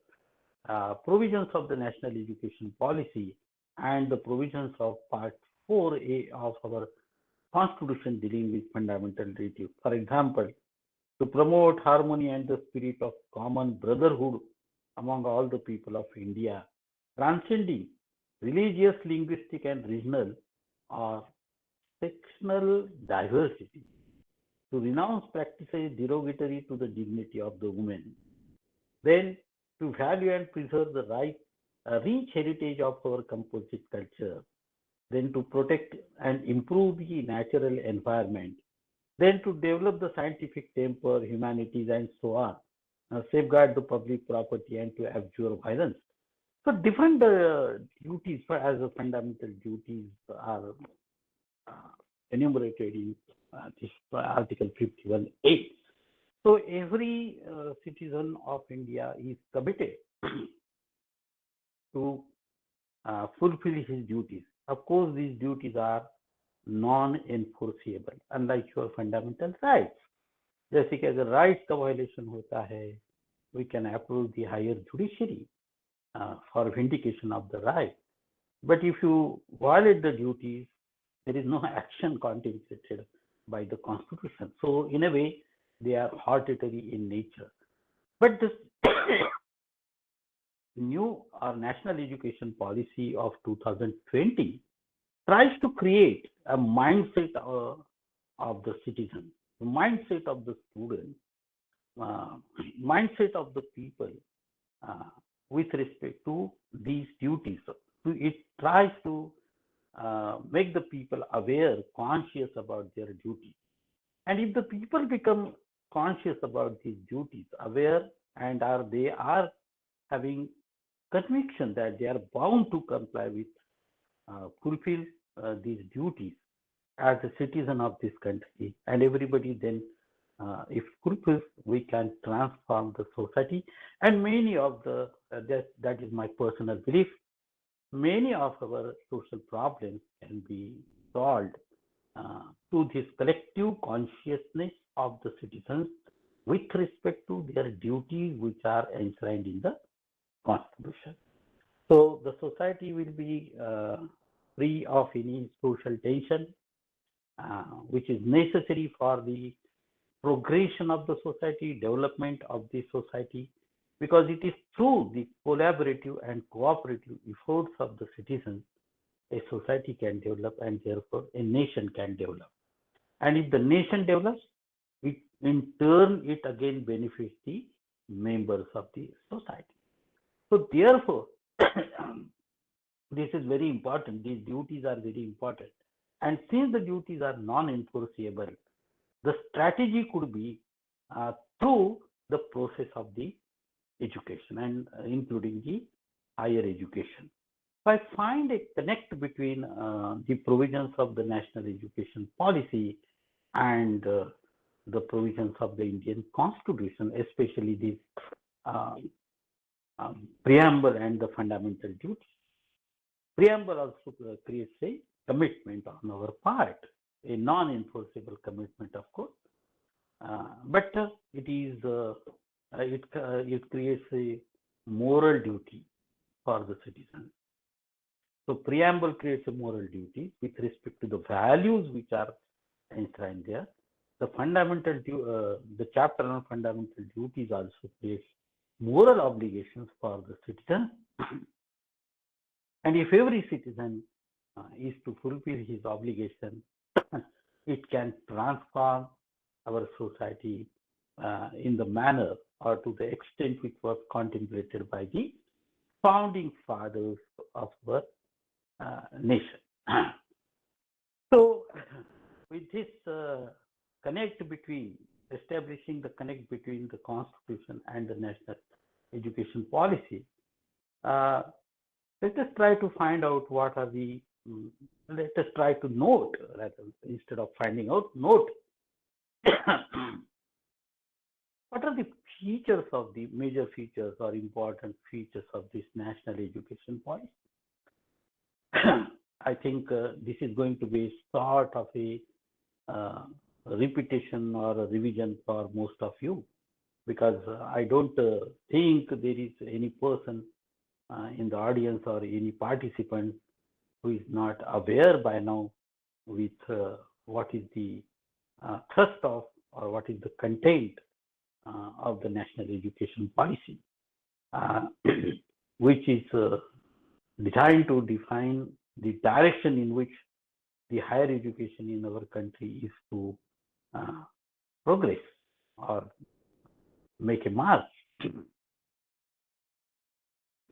provisions of the national education policy and the provisions of Part 4A of our Constitution dealing with fundamental duties. For example, to promote harmony and the spirit of common brotherhood among all the people of India, transcending religious, linguistic, and regional or sectional diversity, to renounce practices derogatory to the dignity of the woman, then to value and preserve the rich heritage of our composite culture, then to protect and improve the natural environment, then to develop the scientific temper, humanities, and so on, safeguard the public property, and to abjure violence. So different duties as a fundamental duties are enumerated in this Article 51A. So every citizen of India is committed to fulfill his duties. Of course, these duties are non-enforceable, unlike your fundamental rights. जैसे कि अगर rights का violation होता है, we can approach the higher judiciary for vindication of the right. But if you violate the duties, there is no action contemplated by the Constitution. So in a way, they are hortatory in nature. But this new national education policy of 2020 tries to create a mindset of the citizen, the mindset of the student, uh, mindset of the people uh, with respect to these duties. So it tries to make the people aware, conscious about their duties. And if the people become conscious about these duties, aware, and they are having conviction that they are bound to comply with, fulfill these duties as a citizen of this country, and everybody then, if fulfills, we can transform the society. And many of the, that is my personal belief, many of our social problems can be solved to this collective consciousness of the citizens with respect to their duties which are enshrined in the Constitution. So the society will be free of any social tension, which is necessary for the progression of the society, development of the society, because it is through the collaborative and cooperative efforts of the citizens a society can develop, and therefore a nation can develop. And if the nation develops, it in turn it again benefits the members of the society. So therefore, this is very important. These duties are very important. And since the duties are non-enforceable, the strategy could be through the process of the education, and including the higher education. So I find a connect between the provisions of the national education policy and the provisions of the Indian Constitution, especially the uh, preamble and the fundamental duties. Preamble also creates a commitment on our part, a non-enforceable commitment, of course, but it creates a moral duty for the citizens. So preamble creates a moral duty with respect to the values which are enshrined there. The chapter on fundamental duties also creates moral obligations for the citizen. And if every citizen is to fulfill his obligation, it can transform our society in the manner or to the extent which was contemplated by the founding fathers of our nation. So, with this connect between establishing the connect between the Constitution and the national education policy, uh, let us try to find out what are the let us try to note, rather, instead of finding out, note what are the features of the major features or important features of this national education policy. I think this is going to be sort of a repetition or a revision for most of you, because I don't think there is any person in the audience or any participant who is not aware by now with what is the thrust of, or what is the content of the national education policy, which is designed to define the direction in which the higher education in our country is to uh, progress or make a mark.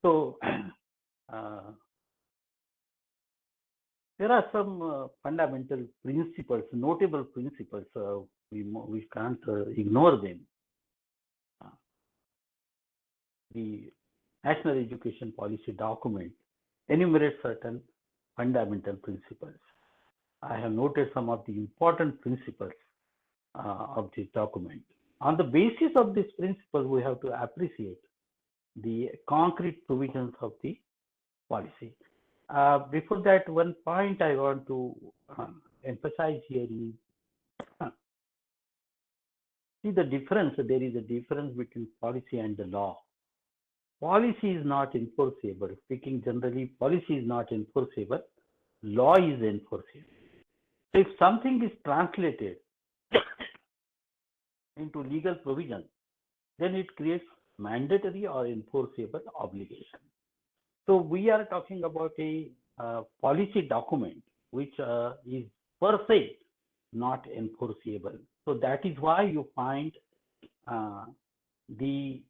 So there are some fundamental principles, notable principles. We can't ignore them. The National Education Policy document enumerates certain fundamental principles. I have noted some of the important principles of this document. On the basis of these principles, we have to appreciate the concrete provisions of the policy. Before that, one point I want to emphasize here is see the difference. There is a difference between policy and the law. Policy is not enforceable. Speaking generally, policy is not enforceable. Law is enforceable. So if something is translated into legal provision, then it creates mandatory or enforceable obligation. So we are talking about a policy document which is per se not enforceable. So that is why you find the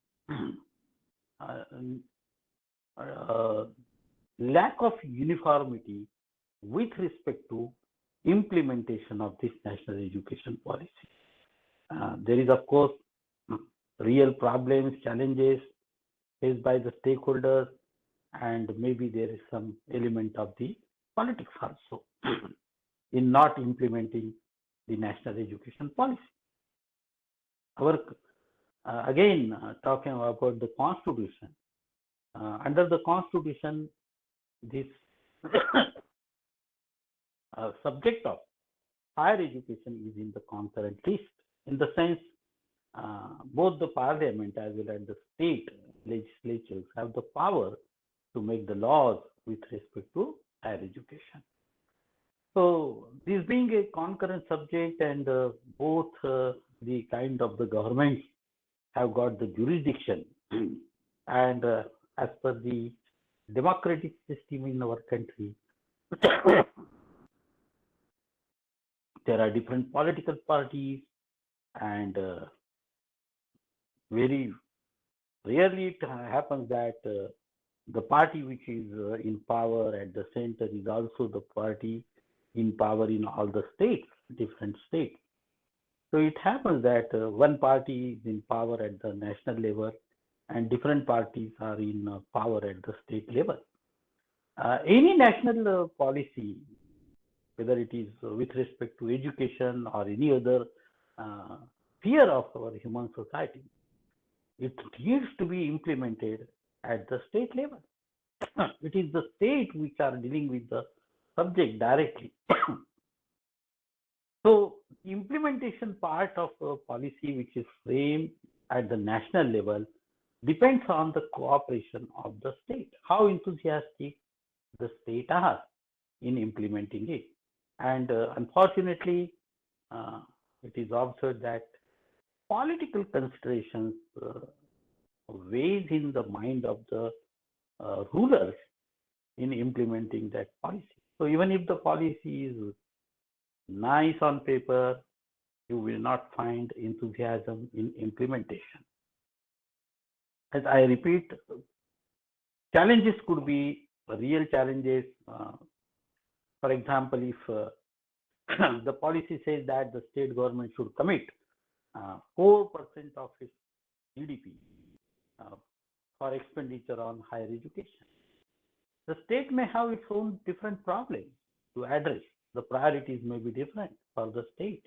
lack of uniformity with respect to implementation of this national education policy. There is, of course, real problems, challenges faced by the stakeholders, and maybe there is some element of the politics also in not implementing the national education policy. Our again talking about the constitution. Under the constitution, this subject of higher education is in the concurrent list. In the sense, both the parliament as well as the state legislatures have the power to make the laws with respect to higher education. So this being a concurrent subject, and both the kind of the governments have got the jurisdiction, and as per the democratic system in our country, there are different political parties, and very rarely it happens that the party which is in power at the center is also the party in power in all the states, different states. So it happens that one party is in power at the national level and different parties are in power at the state level. Any national policy, whether it is with respect to education or any other sphere of our human society, it needs to be implemented at the state level. It is the state which are dealing with the subject directly. So implementation part of a policy which is framed at the national level depends on the cooperation of the state, how enthusiastic the state are in implementing it. And unfortunately, it is observed that political considerations weighs in the mind of the rulers in implementing that policy. So even if the policy is nice on paper, you will not find enthusiasm in implementation. As I repeat, challenges could be real challenges. For example, if the policy says that the state government should commit 4% of its GDP for expenditure on higher education, the state may have its own different problems to address. The priorities may be different for the state,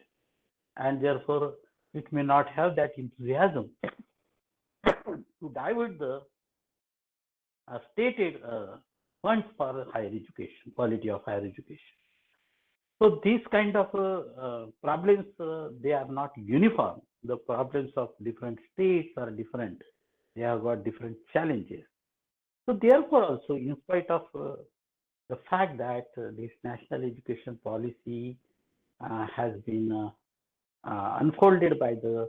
and therefore it may not have that enthusiasm to divert the stated funds for higher education, quality of higher education. So these kind of problems, they are not uniform. The problems of different states are different. They have got different challenges. So therefore also, in spite of the fact that this national education policy has been unfolded by the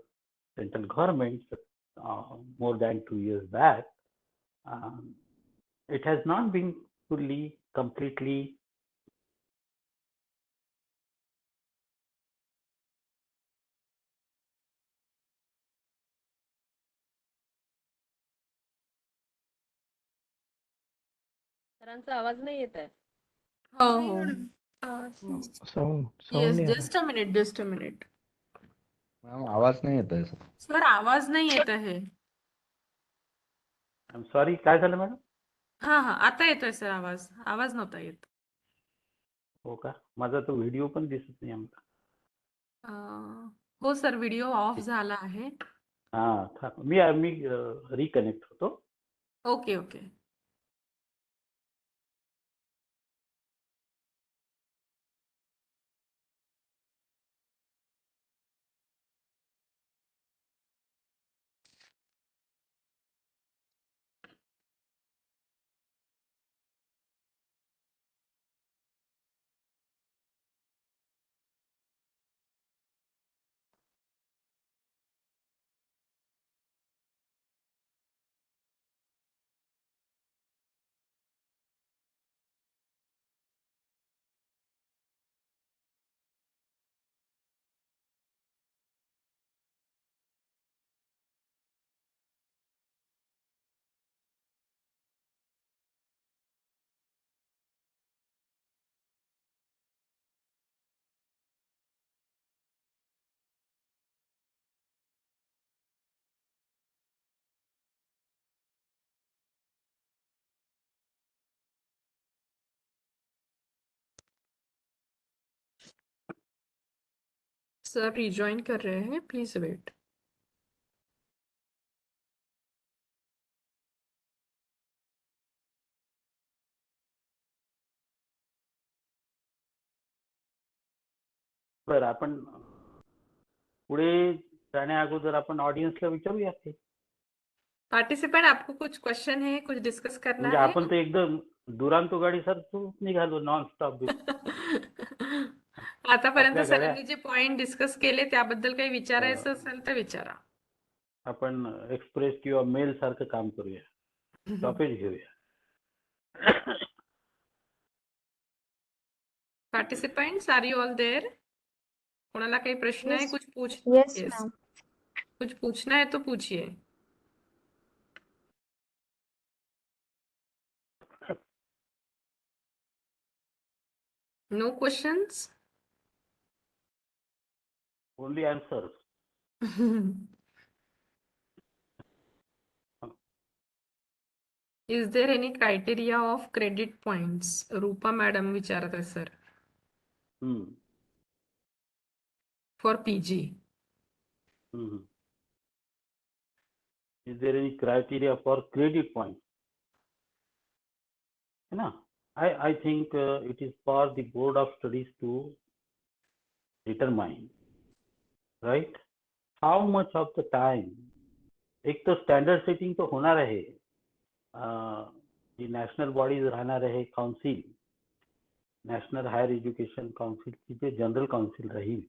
central government more than 2 years back, it has not been fully, completely सरांचा आवाज नाही येत आहे. हो हो sound yes नहीं आ just a minute just a minute ma'am आवाज नहीं आता है सर. सर आवाज नाही येत आहे. आय एम सॉरी, काय झालं मॅडम? हा हा आता येतोय सर आवाज नव्हता येत. हो का? माझा तो व्हिडिओ पण दिसत नाही आमचा. हो सर, व्हिडिओ ऑफ झाला आहे. हा, मी रिकनेक्ट होतो. Okay okay. सर रिजॉइन कर रहे हैं, प्लीज वेट. बरं, आपण पुढे जाण्या अगोदर आपण ऑडियन्सला विचारूया ते. पार्टिसिपेंट, आपको कुछ क्वेश्चन है, कुछ डिस्कस करना म्हणजे है? आपण तर एकदम दुरांतो गाडी सारखं निघालो नॉन स्टॉप. आतापर्यंत आपल्या गाड्या सरांनी जे पॉइंट डिस्कस केले त्याबद्दल काही विचारायचं अं, असेल तर विचारा. आपण एक्सप्रेस किंवा मेल सारखं काम करूया, स्टॉपेज घेऊया. Participants, are you all there? कोणाला काही प्रश्न आहे? कुछ पूछ Yes, Yes. ma'am. कुछ पूछना है तो पूछिए. No questions? Only answers. Is there any criteria of credit points? Rupa madam विचारत आहे sir. For PG. Is there any criteria for credit point? है ना? I think it is for the board of studies to determine, right, how much of the time. एक तो standard setting तो होणार आहे. जी national bodies राहणार आहे, council, national higher education काउन्सिलची जे जनरल काउन्सिल राहील,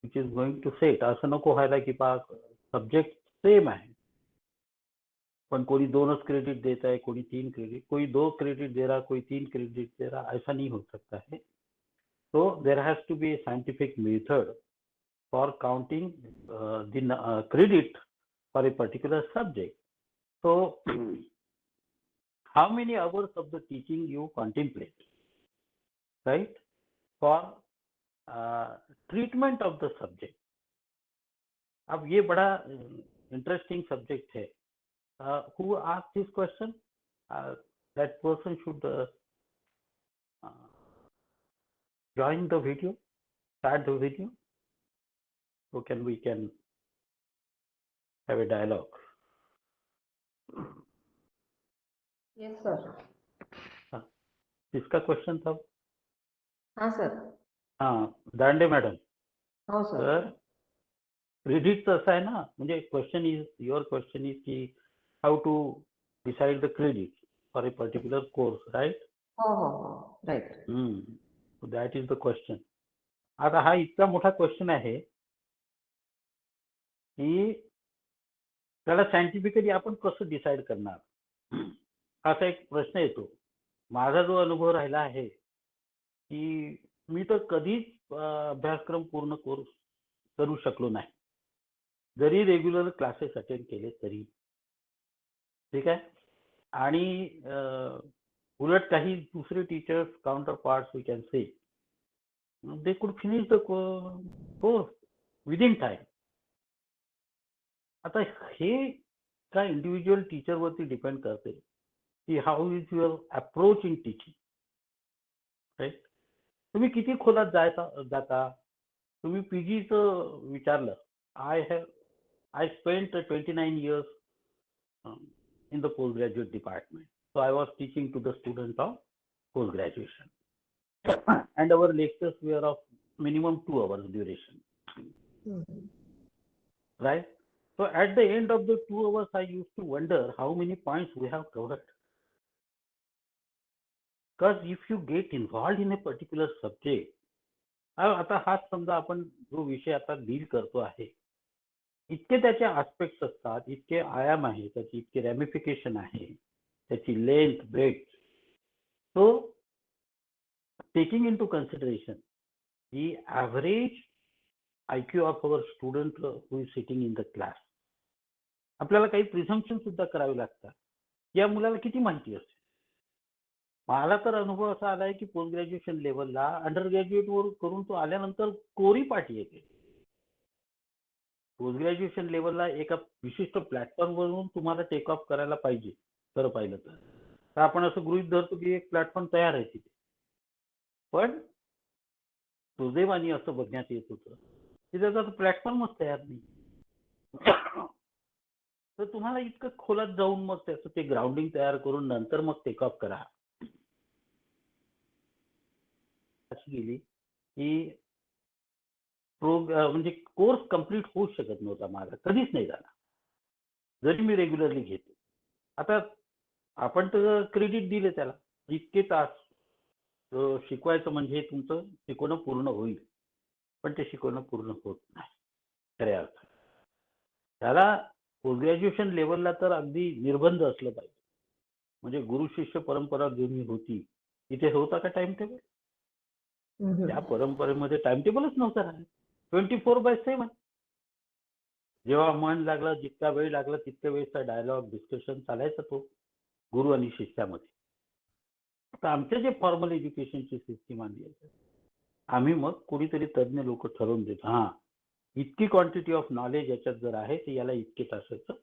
which is going to set. असं नको व्हायला की सब्जेक्ट सेम आहे पण कोई 2च क्रेडिट देता है, कोई 3 क्रेडिट, कोई 2 क्रेडिट दे रहा, कोई 3 क्रेडिट दे रहा. ऐसा नहीं हो सकता है. तो there has to be a scientific method for counting the credit for a particular subject. So how many hours of the teaching you contemplate, right, for treatment of the subject. अब ये बड़ा इंटरेस्टिंग सब्जेक्ट है. Who asked this question? That person should join the video, start the video, so we can have a dialogue. Yes, sir. किसका question था? हाँ sir. हाँ, दांडे madam. हो सर. तर क्रेडिटचं असं आहे ना, म्हणजे युअर क्वेश्चन इज की how to decide the credit for a particular course, right? हो हो हो, right. That is the question. आता हा इतका मोठा क्वेश्चन आहे की त्याला सायंटिफिकली आपण कसं डिसाइड करणार, असा एक प्रश्न येतो. माझा जो अनुभव राहिला आहे की मी तर कधीच अभ्यासक्रम पूर्ण करू शकलो नाही, जरी रेग्युलर क्लासेस अटेंड केले तरी. ठीक आहे. आणि उलट काही दुसरे teachers, counterparts, we can say, they could finish the course within time. आता हे काय इंडिव्हिज्युअल टीचरवरती डिपेंड करते की how is your approach in teaching, right. तुम्ही किती खोलात जाता. तुम्ही पीजीचं विचारलं. I spent 29 years in the postgraduate department. So I was teaching to the students of post-graduation. And our lectures were of minimum 2 hours duration. Right? So at the end of the 2 hours, I used to wonder how many points we have covered. Because if you get involved in a particular subject, आता हाच समजा आपण जो विषय आता deal करतो आहे, इतके त्याचे आस्पेक्ट्स असतात, इतके आयाम आहे, त्याची इतके रॅमिफिकेशन आहे, त्याची length, breadth. So taking into consideration the average IQ of our student who is sitting in the class, आपल्याला काही प्रिझम्पशन सुद्धा करावे लागतात. या मुलाला किती माहिती असते. मला तर अनुभव असा आलाय की पोस्ट ग्रॅज्युएशन लेवलला अंडर ग्रॅज्युएट वर करून तो आल्यानंतर कोरी पाठी येते. पोस्ट ग्रॅज्युएशन लेवलला एका विशिष्ट प्लॅटफॉर्म वरून तुम्हाला टेक ऑफ करायला पाहिजे. खरं पाहिलं तर आपण असं गृहीत धरतो की एक प्लॅटफॉर्म तयार आहे तिथे, पण दुर्दैवाने असं बघण्यात येत होतं की त्याचा प्लॅटफॉर्मच तयार नाही. तर तुम्हाला इतकं खोलात जाऊन मग त्याचं ते ग्राउंडिंग तयार करून नंतर मग टेक ऑफ करा. अशी गेली की म्हणजे कोर्स कम्प्लीट होऊ शकत नव्हता माझा, कधीच नाही झाला, जरी मी रेग्युलरली घेतो. आता आपण तर क्रेडिट दिले त्याला, इतके तास शिकवायचं म्हणजे तुमचं शिकवणं पूर्ण होईल, पण ते शिकवणं पूर्ण होत नाही खऱ्या अर्थात. त्याला पोस्ट ग्रॅज्युएशन लेवलला तर अगदी निर्बंध असलं पाहिजे. म्हणजे गुरु शिष्य परंपरा जुनी होती, इथे होता का टाइम टेबल? त्या परंपरेमध्ये टाइम टेबलच नव्हता राहिला. 24/7 जेव्हा मन लागलं, जितका वेळ लागला तितक्या वेळेचा डायलॉग, डिस्कशन चालायचा तो गुरु आणि शिष्यामध्ये. आता आमच्या जे फॉर्मल एज्युकेशनची सिस्टीम आणली आहे, आम्ही मग कोणीतरी तज्ज्ञ लोक ठरवून देतो, हा इतकी क्वांटिटी ऑफ नॉलेज याच्यात जर आहे तर याला इतके तासाचं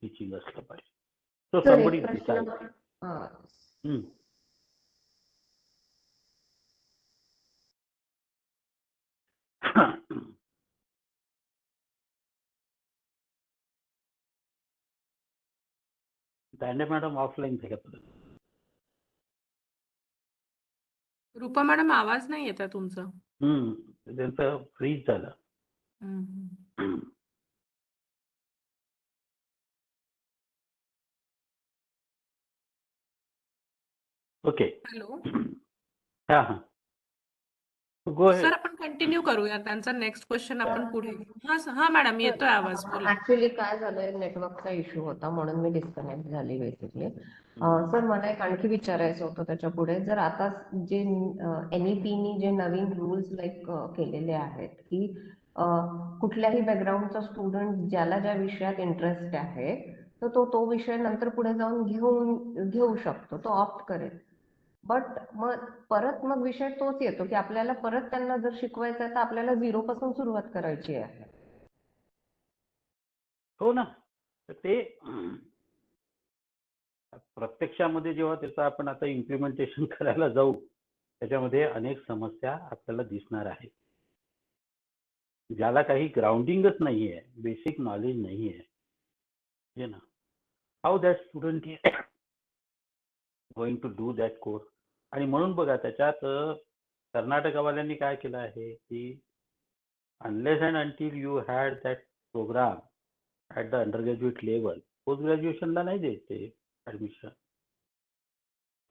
टीचिंग असलं पाहिजे. तो सर, somebody एक decide. प्रश्न दांडे मॅडम ऑफलाईन थे का तुला? रूपा मॅडम आवाज नाही येत आहे तुमचा. त्यांचं फ्रीज झालं. ओके. हॅलो हा हा, गो सर, अहेड. आपण कंटिन्यू करूया. त्यांचा नेक्स्ट क्वेश्चन आपण पुढे. हा मॅडम, येतोय आवाज, बोला. ऍक्च्युली काय झालंय, नेटवर्कचा इश्यू होता म्हणून मी डिस्कनेक्ट झाली बेसिकली. सर, मला एक आणखी विचारायचं होतं त्याच्या पुढे. जर आता जे NEPनी जे नवीन रूल्स केलेले आहेत की कुठल्याही बॅकग्राऊंडचा स्टुडंट ज्याला ज्या विषयात इंटरेस्ट आहे तर तो विषय नंतर पुढे जाऊन घेऊ शकतो, तो ऑप्ट करेल. बट मग विषय तोच येतो की आपल्याला परत त्यांना जर शिकवायचं आहे तर आपल्याला 0 पासून सुरुवात करायची आहे. हो ना. तर ते प्रत्यक्षामध्ये जेव्हा त्याचं आपण आता इम्प्लिमेंटेशन करायला जाऊ, त्याच्यामध्ये अनेक समस्या आपल्याला दिसणार आहेत. ज्याला काही ग्राउंडिंगच नाही आहे, बेसिक नॉलेज नाही आहे ना, how that student is going to do that course. आणि म्हणून बघा, त्याच्यात कर्नाटकवाल्यांनी काय केलं आहे की unless and until you had that programme at the undergraduate level, post ग्रॅज्युएशनला नाही द्यायचे ॲडमिशन.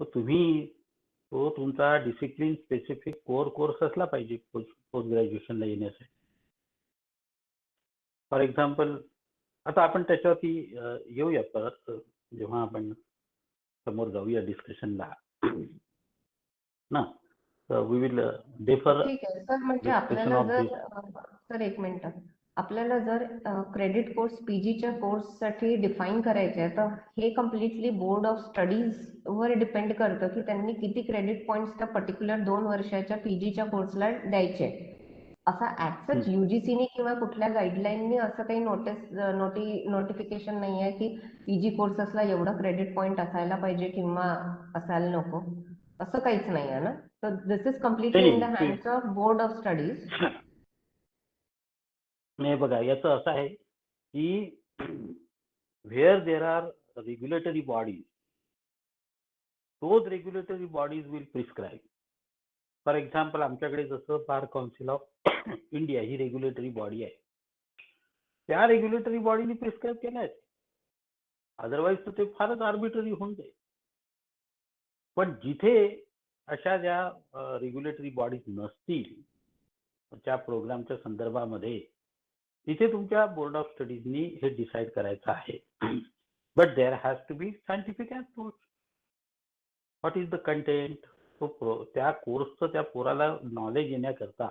तर तुम्ही तो तुमचा डिसिप्लिन स्पेसिफिक कोर्स असला पाहिजे पोस्ट ग्रॅज्युएशनला येण्यासाठी. फॉर एक्झाम्पल, आता आपण त्याच्यावरती येऊया परत जेव्हा आपण समोर जाऊया डिस्कशनला ना. We will defer. ठीक आहे सर. म्हणजे आपल्याला जर सर, एक मिनिट, आपल्याला जर क्रेडिट कोर्स पीजीच्या कोर्ससाठी डिफाईन करायचे आहे तर हे कम्प्लिटली बोर्ड ऑफ स्टडीज वर डिपेंड करतं की त्यांनी किती क्रेडिट पॉईंट्स त्या पर्टिक्युलर 2 वर्षाच्या पीजीच्या कोर्सला द्यायचे. असा ऍक्सेस UGCने किंवा कुठल्या गाईडलाईननी असं काही नोटिफिकेशन नाही आहे की पीजी कोर्सेसला एवढं क्रेडिट पॉईंट असायला पाहिजे किंवा असायला नको, असं काहीच नाही आहे ना? So this is completely in the नाही, hands of board of studies. नाही बघा, याचं असं आहे की where there are regulatory bodies, those regulatory bodies will prescribe. For example, आमच्याकडे जसं bar council of India he regulatory body आहे, त्या रेग्युलेटरी बॉडीने प्रिस्क्राईब केलं आहे. अदरवाईज तर ते फारच आर्बिटरी होऊन जाईल. पण जिथे अशा ज्या रेग्युलेटरी बॉडीज नसतील त्या प्रोग्रामच्या संदर्भामध्ये, तिथे तुमच्या बोर्ड ऑफ स्टडीजनी हे डिसाईड करायचं आहे. But there has to be scientific approach. What is the content? त्या कोर्सचं त्या पोराला नॉलेज येण्याकरता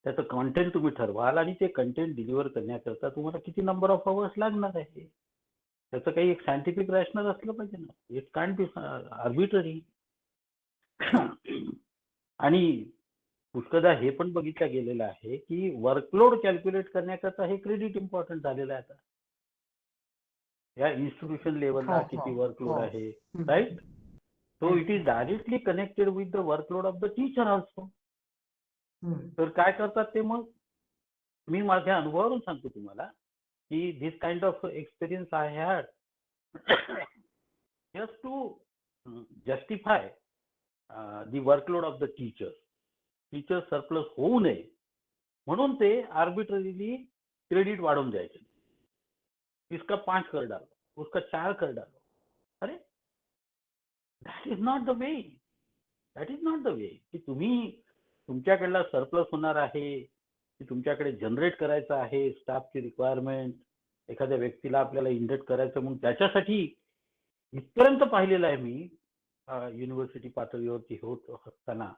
त्याचं कंटेंट तुम्ही ठरवाल आणि ते कंटेंट डिलिव्हर करण्याकरता तुम्हाला किती नंबर ऑफ अवर्स लागणार आहे, त्याचं काही एक सायंटिफिक रॅशनल असलं पाहिजे ना. It can't be arbitrary. आणि पुष्कळदा हे पण बघितलं गेलेलं आहे की वर्कलोड कॅल्क्युलेट करण्याकरता हे क्रेडिट इम्पॉर्टंट झालेलं आहे आता. या इन्स्टिट्यूशन लेवलला किती वर्कलोड आहे, right? So it is directly connected with the workload of the teacher also. तर काय करतात ते, मग मी माझ्या अनुभवावरून सांगतो तुम्हाला की this kind of experience I had just to justify the workload of the teacher. Teacher surplus होऊ नये म्हणून ते आर्बिट्ररीली क्रेडिट वाढवून द्यायचे. इसका 5 कर डालो, उसका 4 कर डालो. अरे, that is not the way. That is not the way की तुम्ही तुमच्याकडला सरप्लस होणार आहे, की तुमच्याकडे जनरेट करायचं आहे स्टाफची रिक्वायरमेंट, एखाद्या व्यक्तीला आपल्याला इंडक्ट करायचं म्हणून त्याच्यासाठी इथपर्यंत पाहिलेलं आहे मी युनिव्हर्सिटी पातळीवरती होत असताना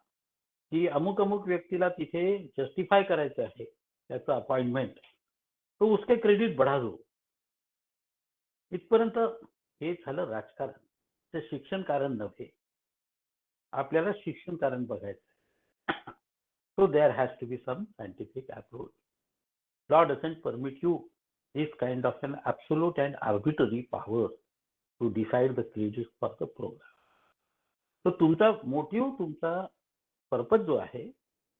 की अमुक अमुक व्यक्तीला तिथे जस्टिफाय करायचं आहे त्याचं अपॉइंटमेंट, तो उसके क्रेडिट बढ़ा दो. इथपर्यंत हे झालं राजकारण. ते शिक्षण कारण नव्हे, आपल्याला शिक्षण कारण बघायचं. So there has to be some scientific approach. Law doesn't permit you this kind of an absolute and arbitrary power to decide the credits for the program. So तुमचा मोटिव्ह, तुमचा पर्पज जो आहे,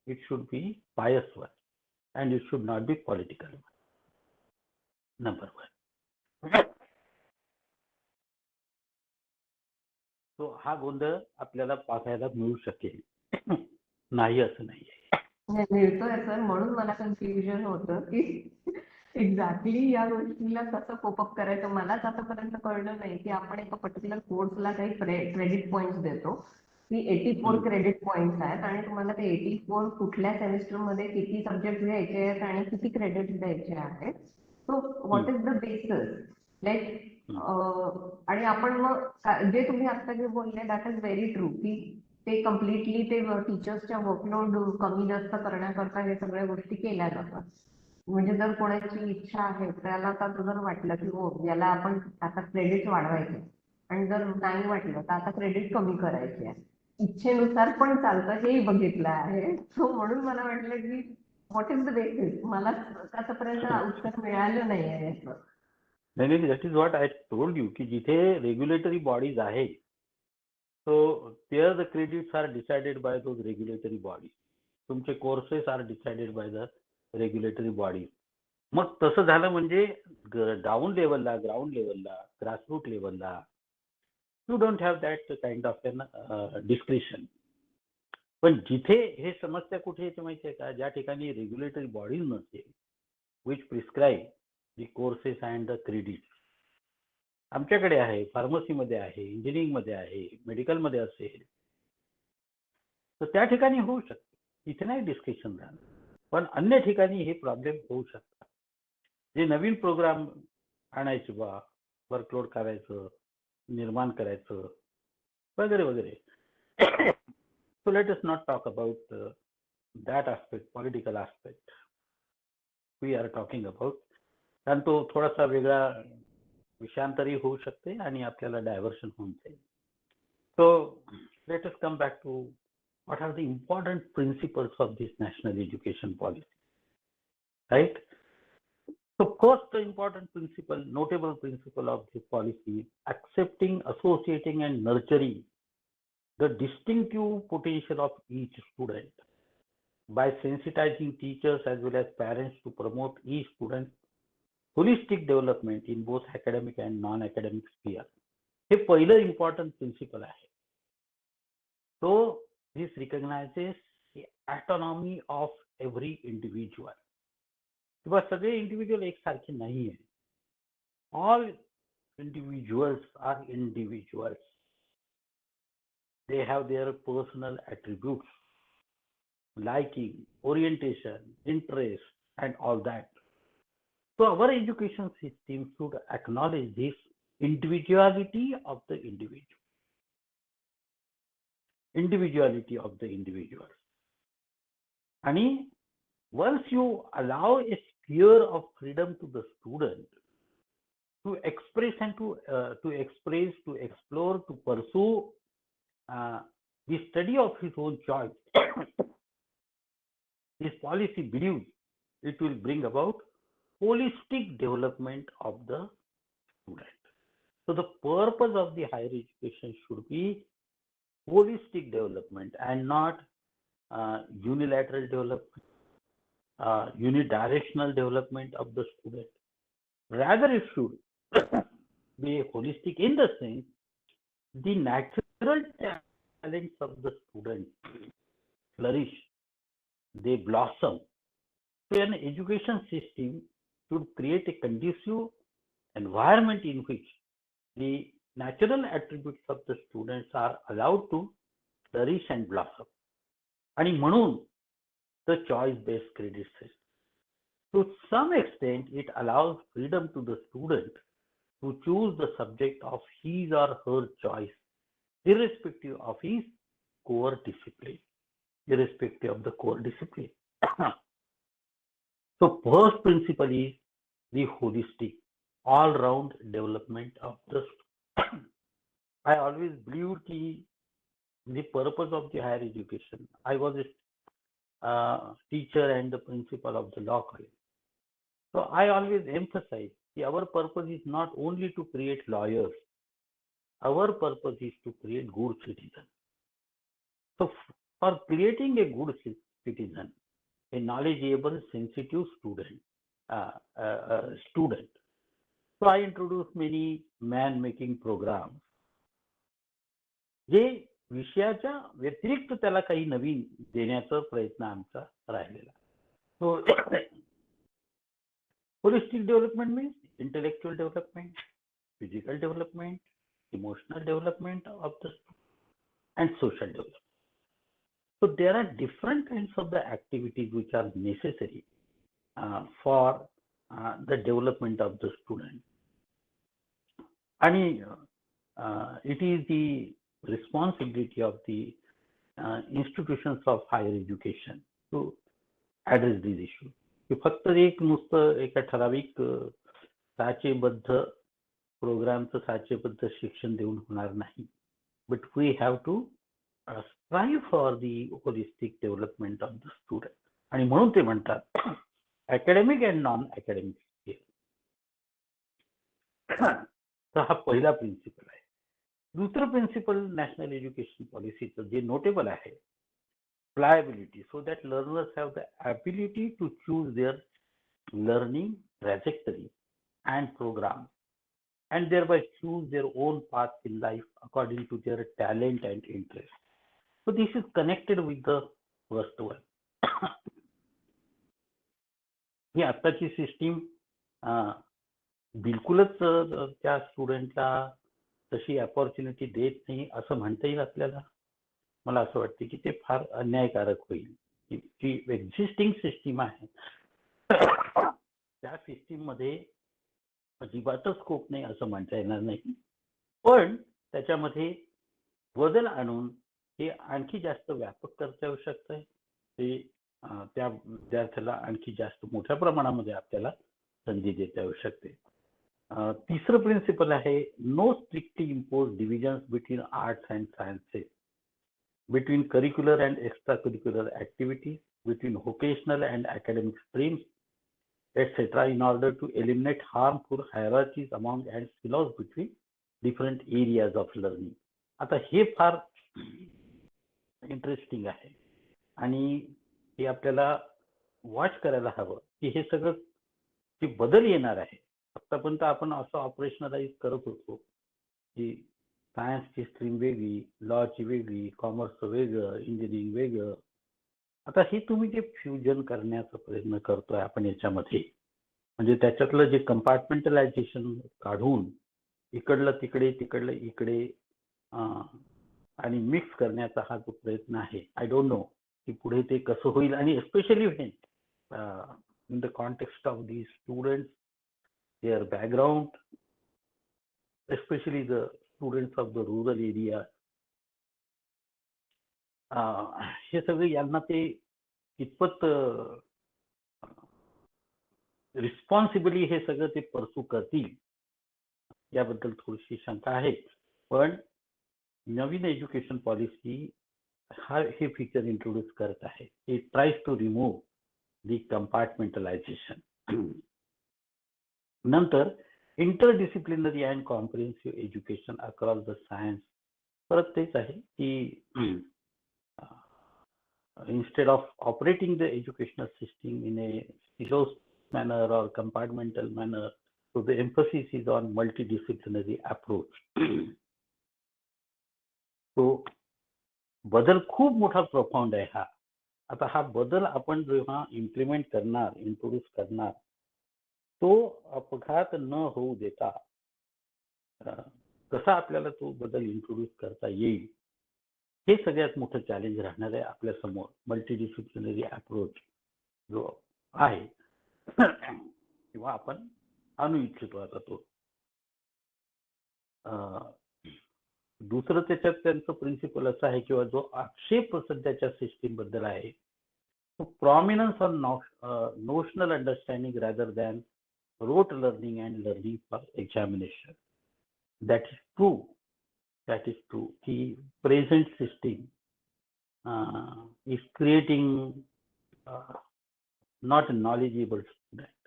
it should be biased one and it should not be political one. Number one. So हा गोंधळ आपल्याला पाहायला मिळू शकेल. नाही असं नाही. मिळतोय सर, म्हणून मला कन्फ्युजन होतं की एक्झॅक्टली या गोष्टीला कसं कोपअप करायचं. मलाच आतापर्यंत कळलं नाही की आपण एका पर्टिक्युलर कोर्सला काही क्रेडिट पॉइंट्स देतो की 84 क्रेडिट पॉइंट्स आहेत आणि तुम्हाला ते 84 कुठल्या सेमिस्टरमध्ये किती सब्जेक्ट घ्यायचे आहेत आणि किती क्रेडिट द्यायचे आहेत. So what is the basis like. आणि आपण मग जे तुम्ही आता जे बोलले दॅट इज व्हेरी ट्रू की ते कम्प्लिटली ते टीचर्सच्या वर्कलोड कमी जास्त करण्याकरता हे सगळ्या गोष्टी केल्या जातात. म्हणजे जर कोणाची इच्छा आहे त्याला आता जर वाटलं की हो याला आपण आता क्रेडिट वाढवायचे आणि जर नाही वाटलं तर आता क्रेडिट कमी करायचे आहे, इच्छेनुसार पण चालतं हेही बघितलं आहे. सो म्हणून मला वाटलं की व्हॉट इज द बेसिस. मला आतापर्यंत उत्तर मिळालं नाही आहे याचं. नाही, that is what I told you की जिथे रेग्युलेटरी बॉडीज आहे, so there the credits are decided by those regulatory bodies. तुमचे courses are decided by the regulatory bodies. मग तसं झालं म्हणजे डाऊन लेवलला, ग्राउंड लेवलला, ग्रासरूट लेवलला you don't have that kind of an discretion. पण जिथे हे समस्या कुठे येते माहिती आहे का, ज्या ठिकाणी रेग्युलेटरी बॉडीज नसते which prescribe the courses and the credit. आमच्याकडे आहे, फार्मसीमध्ये आहे, इंजिनिअरिंगमध्ये आहे, मेडिकलमध्ये असेल, तर त्या ठिकाणी होऊ शकते, इथे नाही डिस्कशन झालं. पण अन्य ठिकाणी हे प्रॉब्लेम होऊ शकतात. जे नवीन प्रोग्राम आणायचे बा, वर्कलोड करायचं, निर्माण करायचं वगैरे वगैरे. So let us not talk about that aspect, political aspect we are talking about. कारण तो थोडासा वेगळा विषयांतरी होऊ शकते आणि आपल्याला डायव्हर्शन होऊन जाईल. So let us come back to what are the important principles of this national education policy, right? So first important principle, notable principle of this policy is accepting, associating and nurturing the distinctive potential of each student by sensitizing teachers as well as parents to promote each student's holistic development in both academic and non-academic sphere. हे पहिलं important principle आहे. So this recognizes the autonomy of every individual. किंवा सगळे individual एकसारखे नाही आहे. All individuals are individuals. They have their personal attributes, liking, orientation, interest, and all that. So our education system should acknowledge this individuality of the individual. Individuality of the individual. And once you allow a sphere of freedom to the student to express and to explore, to pursue the study of his own choice, this policy believes it will bring about holistic development of the student. So the purpose of the higher education should be holistic development and not unilateral development, unidirectional development of the student. Rather, it should be holistic in the sense the natural talents of the student flourish, they blossom. So an education system should create a conducive environment in which the natural attributes of the students are allowed to flourish and blossom. And म्हणून the choice-based credit system. To some extent, it allows freedom to the student to choose the subject of his or her choice, irrespective of his core discipline. Irrespective of the core discipline. So first principle is the holistic, all-round development of the student. I always believed the purpose of the higher education. I was a teacher and the principal of the law college. So I always emphasize our purpose is not only to create lawyers. Our purpose is to create good citizens. So for creating a good citizen, a knowledgeable, sensitive student. So I introduced many man-making programs. जे विषयाच्या व्यतिरिक्त त्याला काही नवीन देण्याचा प्रयत्न आमचा राहिलेला. So holistic development means intellectual development, physical development, emotional development of the student, and social development. So there are different kinds of the activities which are necessary for the development of the student. And it is the responsibility of the institutions of higher education to address these issues. फक्त एक नुसतं एका ठराविक साचेबद्ध प्रोग्रामचं साचेबद्ध शिक्षण देऊन होणार नाही. But we have to strive for the holistic development of the student. आणि म्हणून ते म्हणतात academic and non-academic sphere. तर हा पहिला प्रिन्सिपल आहे. दुसरं प्रिन्सिपल नॅशनल एज्युकेशन पॉलिसीचं जे नोटेबल आहे, pliability, so that learners have the ability to choose their learning trajectory and program, and thereby choose their own path in life according to their talent and interest. So this is connected with the first one. ही आताची system बिलकुलच त्या स्टुडंटला तशी opportunity देत नाही असं म्हणता येईल आपल्याला. मला असं वाटतं की ते फार अन्यायकारक होईल. जी एक्झिस्टिंग सिस्टीम आहे त्या सिस्टीम मध्ये अजिबातच स्कोप नाही असं म्हणता येणार नाही, पण त्याच्यामध्ये बदल आणून हे आणखी जास्त व्यापक करता येऊ शकतं. ते त्या विद्यार्थ्याला आणखी जास्त मोठ्या प्रमाणामध्ये आपल्याला संधी देता येऊ शकते. तिसरं प्रिन्सिपल आहे no strictly impose divisions between arts and sciences, between curricular and extracurricular activities, between vocational and academic streams, etc., in order to eliminate harmful hierarchies among and silos between different areas of learning. आता हे फार interesting आहे आणि हे आपल्याला watch करायला हवं की हे सगळं जे बदल येणार आहे. आतापर्यंत आपण असं ऑपरेशनलाइज करत होतो की सायन्सची स्ट्रीम वेगळी, लॉची वेगळी, कॉमर्सचं वेगळं, इंजिनिअरिंग वेगळं. आता हे तुम्ही जे फ्युजन करण्याचा प्रयत्न करतोय आपण याच्यामध्ये, म्हणजे त्याच्यातलं जे कंपार्टमेंटलायझेशन काढून इकडलं तिकडे तिकडलं इकडे आणि मिक्स करण्याचा हा जो प्रयत्न आहे, आय डोंट नो की पुढे ते कसं होईल. आणि especially when in the context of the students, their background, especially the students of the rural area, हे सगळे यांना ते कितपत रिस्पॉन्सिबली हे सगळं ते परसू करतील याबद्दल थोडीशी शंका आहे. पण नवीन एज्युकेशन पॉलिसी हे फीचर इंट्रोड्यूस करत आहे. It tries to remove the compartmentalisation. नंतर interdisciplinary and comprehensive education across the science. परत तेच आहे की instead of operating the educational system in a silos manner or compartmental manner, so the emphasis is on multidisciplinary approach. तो बदल खूप मोठा profound आहे हा. आता हा बदल आपण जेव्हा इम्प्लिमेंट करणार, इंट्रोड्यूस करणार, तो अपघात न होऊ देता कसा आपल्याला तो बदल इंट्रोड्यूस करता येईल, हे सगळ्यात मोठं चॅलेंज राहणार आहे आपल्या समोर. मल्टीडिसिप्लिनरी अप्रोच जो आहे किंवा आपण आणू इच्छितो आता तो. दुसरं त्याच्यात त्यांचं प्रिन्सिपल असं आहे किंवा जो आक्षेप सध्याच्या सिस्टीम बद्दल आहे, तो prominence on notional understanding rather than rote learning and learning for examination. That is true. That is true. The present system is creating not a knowledgeable student.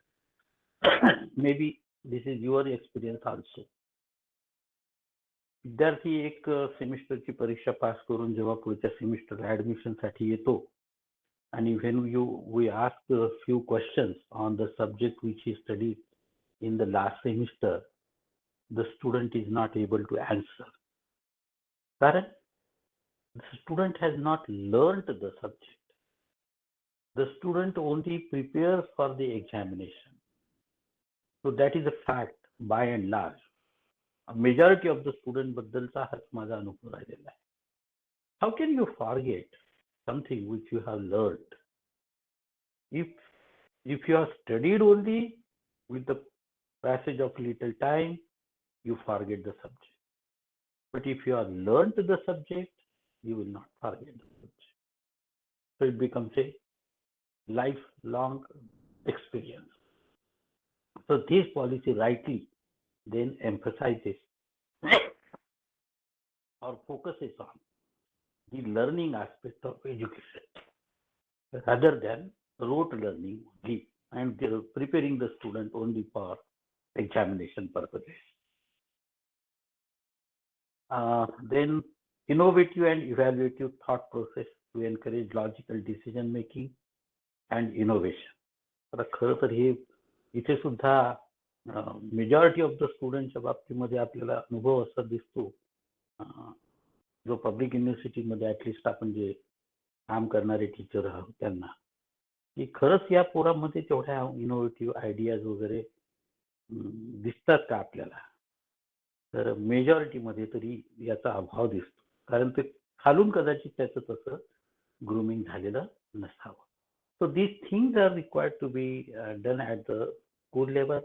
Maybe this is your experience also. विद्यार्थी एक सेमिस्टरची परीक्षा पास करून जेव्हा पुढच्या semester admission साठी येतो आणि when we ask a few questions on the subject which he studied in the last semester, the student is not able to answer. कारण the student has not learned the subject. The student only prepares for the examination. So that is a fact by and large. A majority of the student बद्दलचा हाच माझा अनुभव राहिलेला आहे. How can you forget something which you have learned? If you have studied only with the passage of little time, you forget the subject. But if you have learned the subject, you will not forget the subject. So it becomes a lifelong experience. So this policy rightly then emphasizes or focuses on the learning aspect of education rather than rote learning only and preparing the student only for examination purposes. Then innovative and evaluative thought process to encourage logical decision making and innovation. आता खरं तर हे इथे सुद्धा majority of the स्टुडंटच्या बाबतीमध्ये आपल्याला अनुभव असा दिसतो, जो पब्लिक युनिव्हर्सिटीमध्ये ऍटलिस्ट आपण जे काम करणारे टीचर आहोत त्यांना, की खरंच या पोरांमध्ये तेवढ्या इनोव्हेटिव्ह आयडियाज वगैरे दिसतात का आपल्याला. तर मेजॉरिटीमध्ये तरी याचा अभाव दिसतो, कारण ते खालून कदाचित त्याचं तसं ग्रूमिंग झालेलं नसावं. So these things are required to be done at the school level,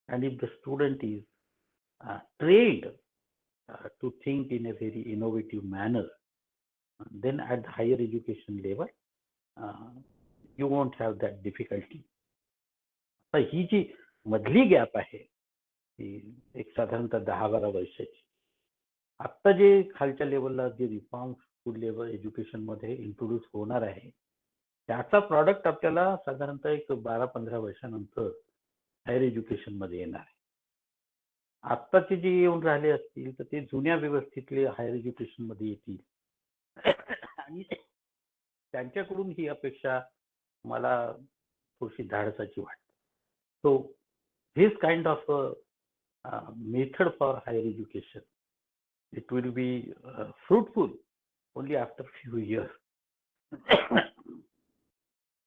and if the student is trained to think in a very innovative manner, then at the higher education level you won't have that difficulty. आता ही जी मधली gap आहे एक साधारणतः 10-12 वर्षाची, आता जे खालच्या लेवलला जे reform school level education मध्ये इंट्रोड्यूस होणार आहे, त्याचा प्रॉडक्ट आपल्याला साधारणतः एक 12-15 वर्षानंतर हायर एज्युकेशन मध्ये येणार आहे. आत्ताचे जे येऊन राहिले असतील तर ते जुन्या व्यवस्थेतले हायर एज्युकेशन मध्ये येतील आणि त्यांच्याकडून ही अपेक्षा मला थोडीशी धाडसाची वाटते. सो this kind of method for higher education, it will be fruitful only after few years.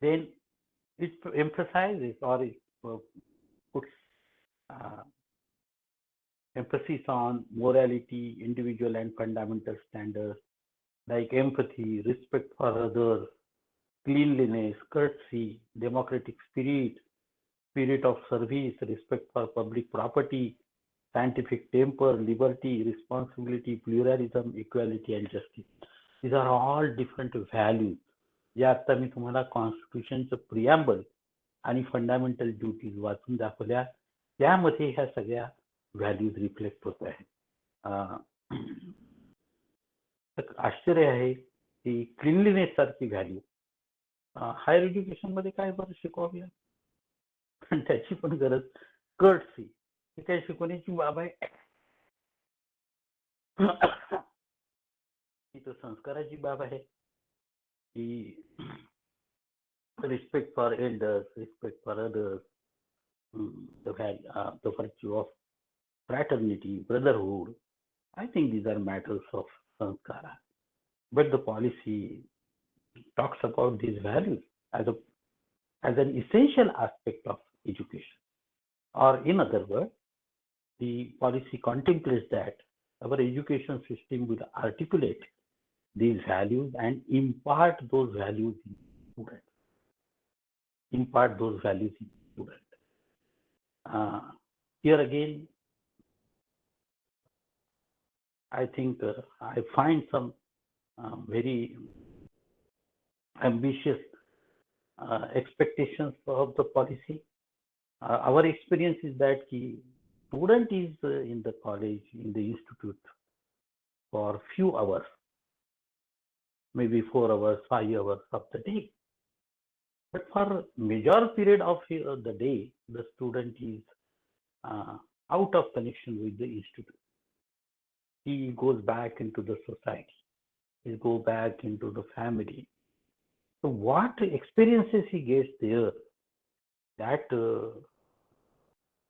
Then it emphasizes or it puts emphasis on morality, individual and fundamental standards like empathy, respect for others, cleanliness, courtesy, democratic spirit, spirit of service, respect for public property, scientific temper, liberty, responsibility, pluralism, equality, and justice. These are all different values. या आता मी तुम्हाला कॉन्स्टिट्यूशनचं प्रिॲम्बल आणि fundamental duties वाचून दाखवल्या, त्यामध्ये ह्या सगळ्या values reflect होत आहेत. आश्चर्य आहे की क्लिनलीनेस सारखी व्हॅल्यू हायर एज्युकेशन मध्ये काय बरं शिकवावी, पण त्याची पण गरज. कर्टसी ही काही शिकवण्याची बाब आहे, ही तर संस्काराची बाब आहे. की respect for elders, respect for others, the virtue of fraternity, brotherhood. I think these are matters of sanskara, but the policy talks about these values as an essential aspect of education, or in other words, the policy contemplates that our education system will articulate these values and impart those values in students. Here again, I think I find some very ambitious expectations of the policy. Our experience is that the student is in the college, in the institute for few hours, maybe 4 hours, 5 hours of the day. But for major period of the day, the student is out of connection with the institute. He goes back into the society. He goes back into the family. So what experiences he gets there, that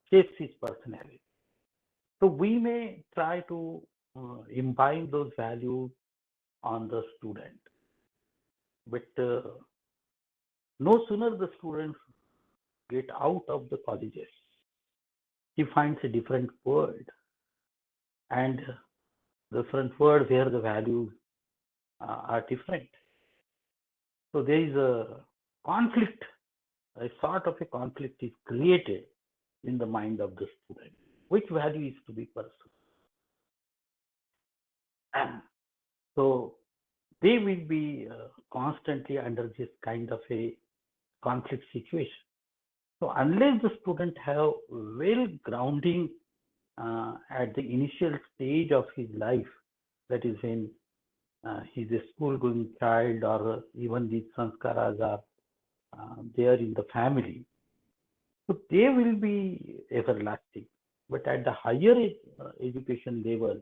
shapes his personality. So we may try to imbibe those values on the student, but no sooner the students get out of the colleges, he finds a different world, and different world where the values are different. So there is a conflict, a sort of a conflict is created in the mind of the student. Which value is to be pursued? So they will be constantly under this kind of a conflict situation. So unless the student have well grounding at the initial stage of his life, that is when he's a school going child, or even these sanskaras are there in the family, so they will be everlasting. But at the higher education level,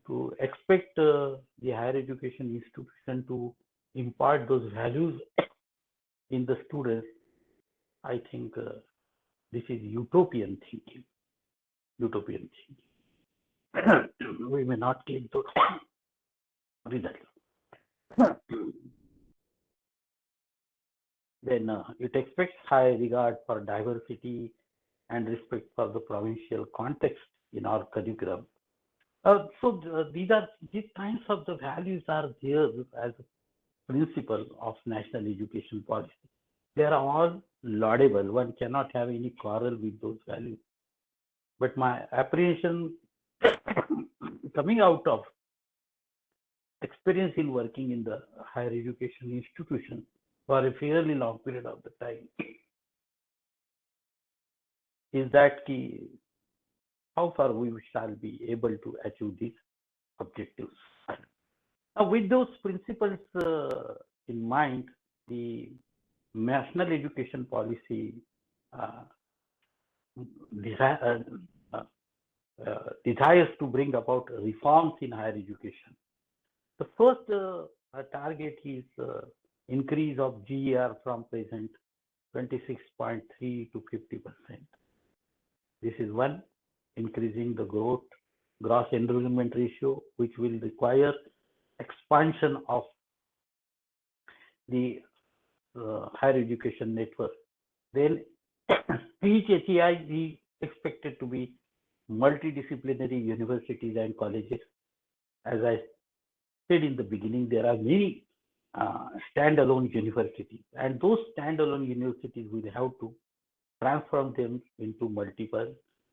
to expect the higher education institution to impart those values in the students, I think this is utopian thinking. We may not get those results. Then it expects high regard for diversity and respect for the provincial context in our curriculum. So these kinds of the values are there as a principle of national education policy. They are all laudable. One cannot have any quarrel with those values. But my apprehension coming out of experience in working in the higher education institution for a fairly long period of the time is that how far we shall be able to achieve these objectives. Now, with those principles in mind, the national education policy desires to bring about reforms in higher education The first target is increase of GER from present 26.3 to 50%. This is one, increasing the gross enrollment ratio, which will require expansion of the higher education network. Then each HEI is expected to be multidisciplinary universities and colleges. As I said in the beginning, there are many standalone universities, and those standalone universities will have to transform them into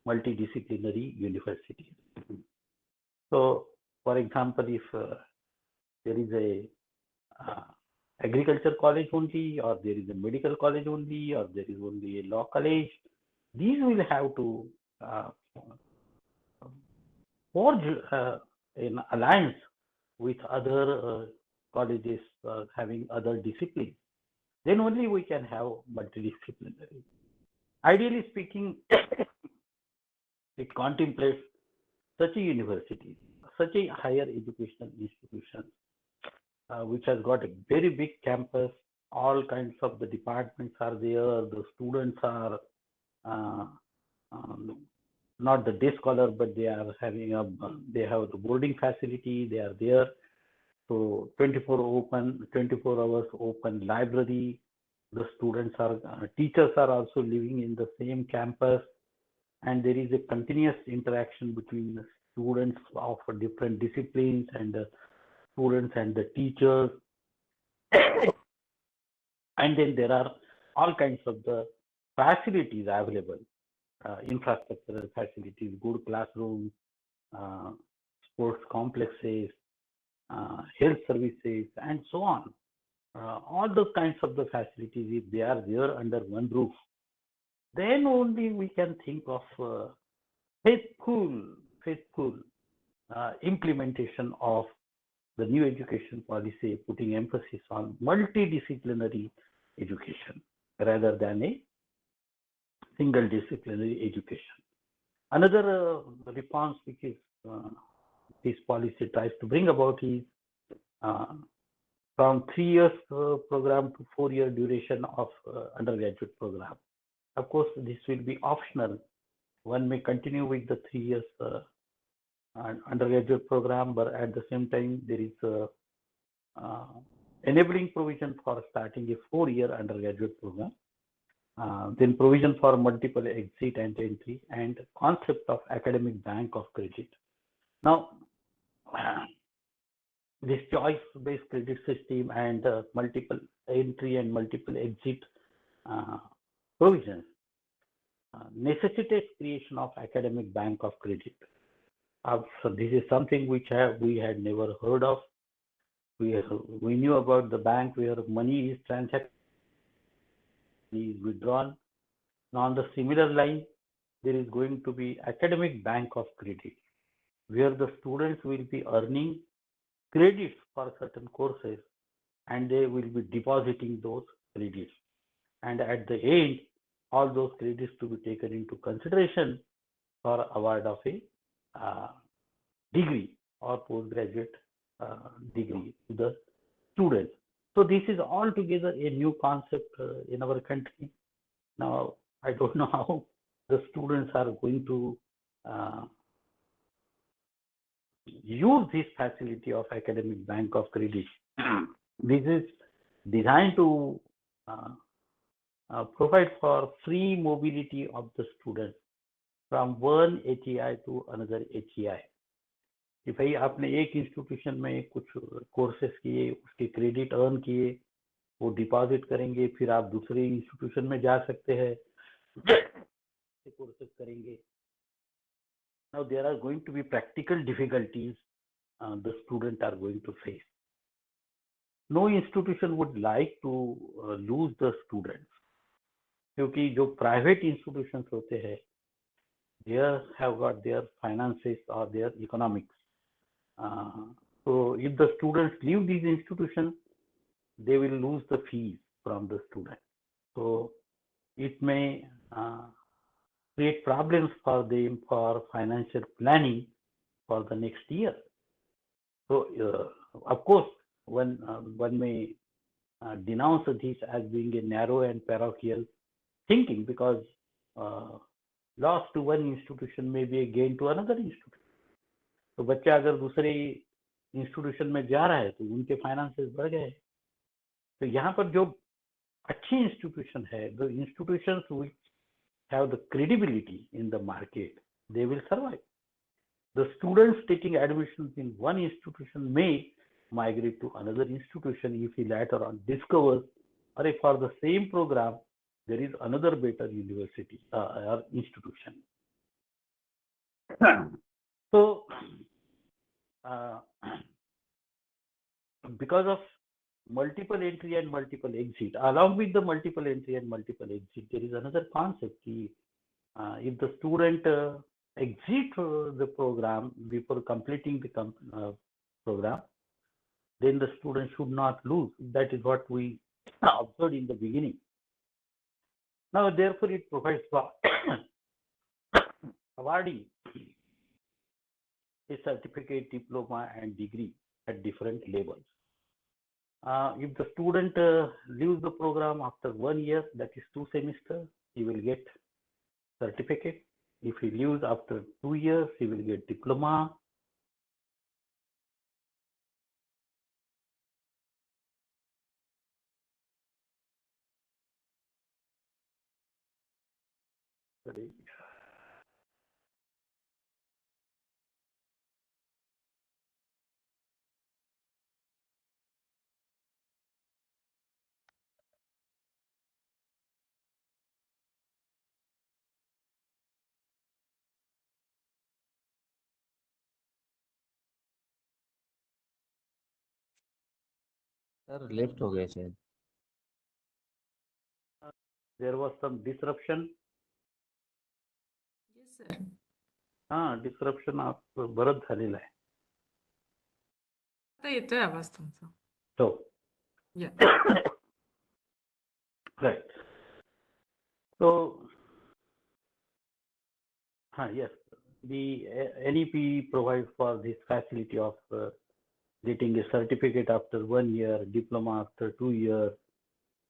multidisciplinary universities. So, for example, if there is a agriculture college only, or there is a medical college only, or there is only a law college, these will have to forge an alliance with other colleges having other disciplines. Then only we can have multidisciplinary. Ideally speaking, it contemplates such a university, such a higher educational institution, which has got a very big campus. All kinds of the departments are there. The students are not the day scholar, but they are having they have the boarding facility. They are there. So 24 hours open library. The students are, teachers are also living in the same campus, and there is a continuous interaction between the students of different disciplines and the students and the teachers. And then there are all kinds of the facilities available, infrastructural facilities, good classrooms, sports complexes, health services, and so on. All those kinds of the facilities, if they are there under one roof, then only we can think of faithful implementation of the new education policy, putting emphasis on multidisciplinary education rather than a single disciplinary education. Another response which is this policy tries to bring about is from 3 years program to 4-year duration of undergraduate program. Of course, this will be optional. One may continue with the 3 years undergraduate program, but at the same time, there is enabling provision for starting a 4-year undergraduate program. Then provision for multiple exit and entry, and concept of academic bank of credit. Now, this choice-based credit system and multiple entry and multiple exit provisions necessitates creation of academic bank of credit. So this is something which we had never heard of. We knew about the bank where money is transacted, is withdrawn. Now, on the similar line, there is going to be academic bank of credit, where the students will be earning credits for certain courses, and they will be depositing those credits. And at the end, all those credits to be taken into consideration for award of a degree or postgraduate degree to the students. So this is altogether a new concept in our country. Now, I don't know how the students are going to use this facility of academic bank of credit. This is designed to provide for free mobility of the students from one HEI to another HEI. कि भाई आपने एक institution में कुछ courses किए, उसके credit earn किए, वो डिपॉजिट करेंगे, फिर आप दूसरे इंस्टीट्यूशन में जा सकते हैं, कोर्सेज करेंगे. Now there are going to be practical difficulties the students are going to face. No institution would like to lose the students, क्योंकि जो private institutions होते हैं, they have got their finances or their economics. So if the students leave these institutions, they will lose the fees from the students. So it may create problems for them for financial planning for the next year. So of course, one may denounce this as being a narrow and parochial thinking, because loss to one institution may be a gain to another institution. तो बच्चा अगर दूसरे institution में जा रहा है तो उनके फाइनेंसेस बढ़ गए. तो यहाँ पर जो अच्छी इंस्टीट्यूशन है, the institutions which have the credibility in the market, they will survive. The students taking admissions in one institution may migrate to another institution if he later on discovers, or if for the same program there is another better university or institution. So, because of multiple entry and multiple exit, along with the multiple entry and multiple exit, there is another concept. If the student exit the program before completing the program, then the student should not lose. That is what we observed in the beginning. Now, therefore, it provides for awarding a certificate, diploma, and degree at different levels. If the student leaves the program after 1 year, that is 2 semesters, he will get certificate. If he leaves after 2 years, he will get diploma. Sorry. Sir left हो गए शायद. There was some disruption. Yes, sir. डिस्क्रप्शन बरंच झालेलं आहे. आता येतोय आवाज तुमचा. So, Yeah. right. So, yes, the NEP provides for this facility of getting a certificate after 1 year, diploma after 2 years,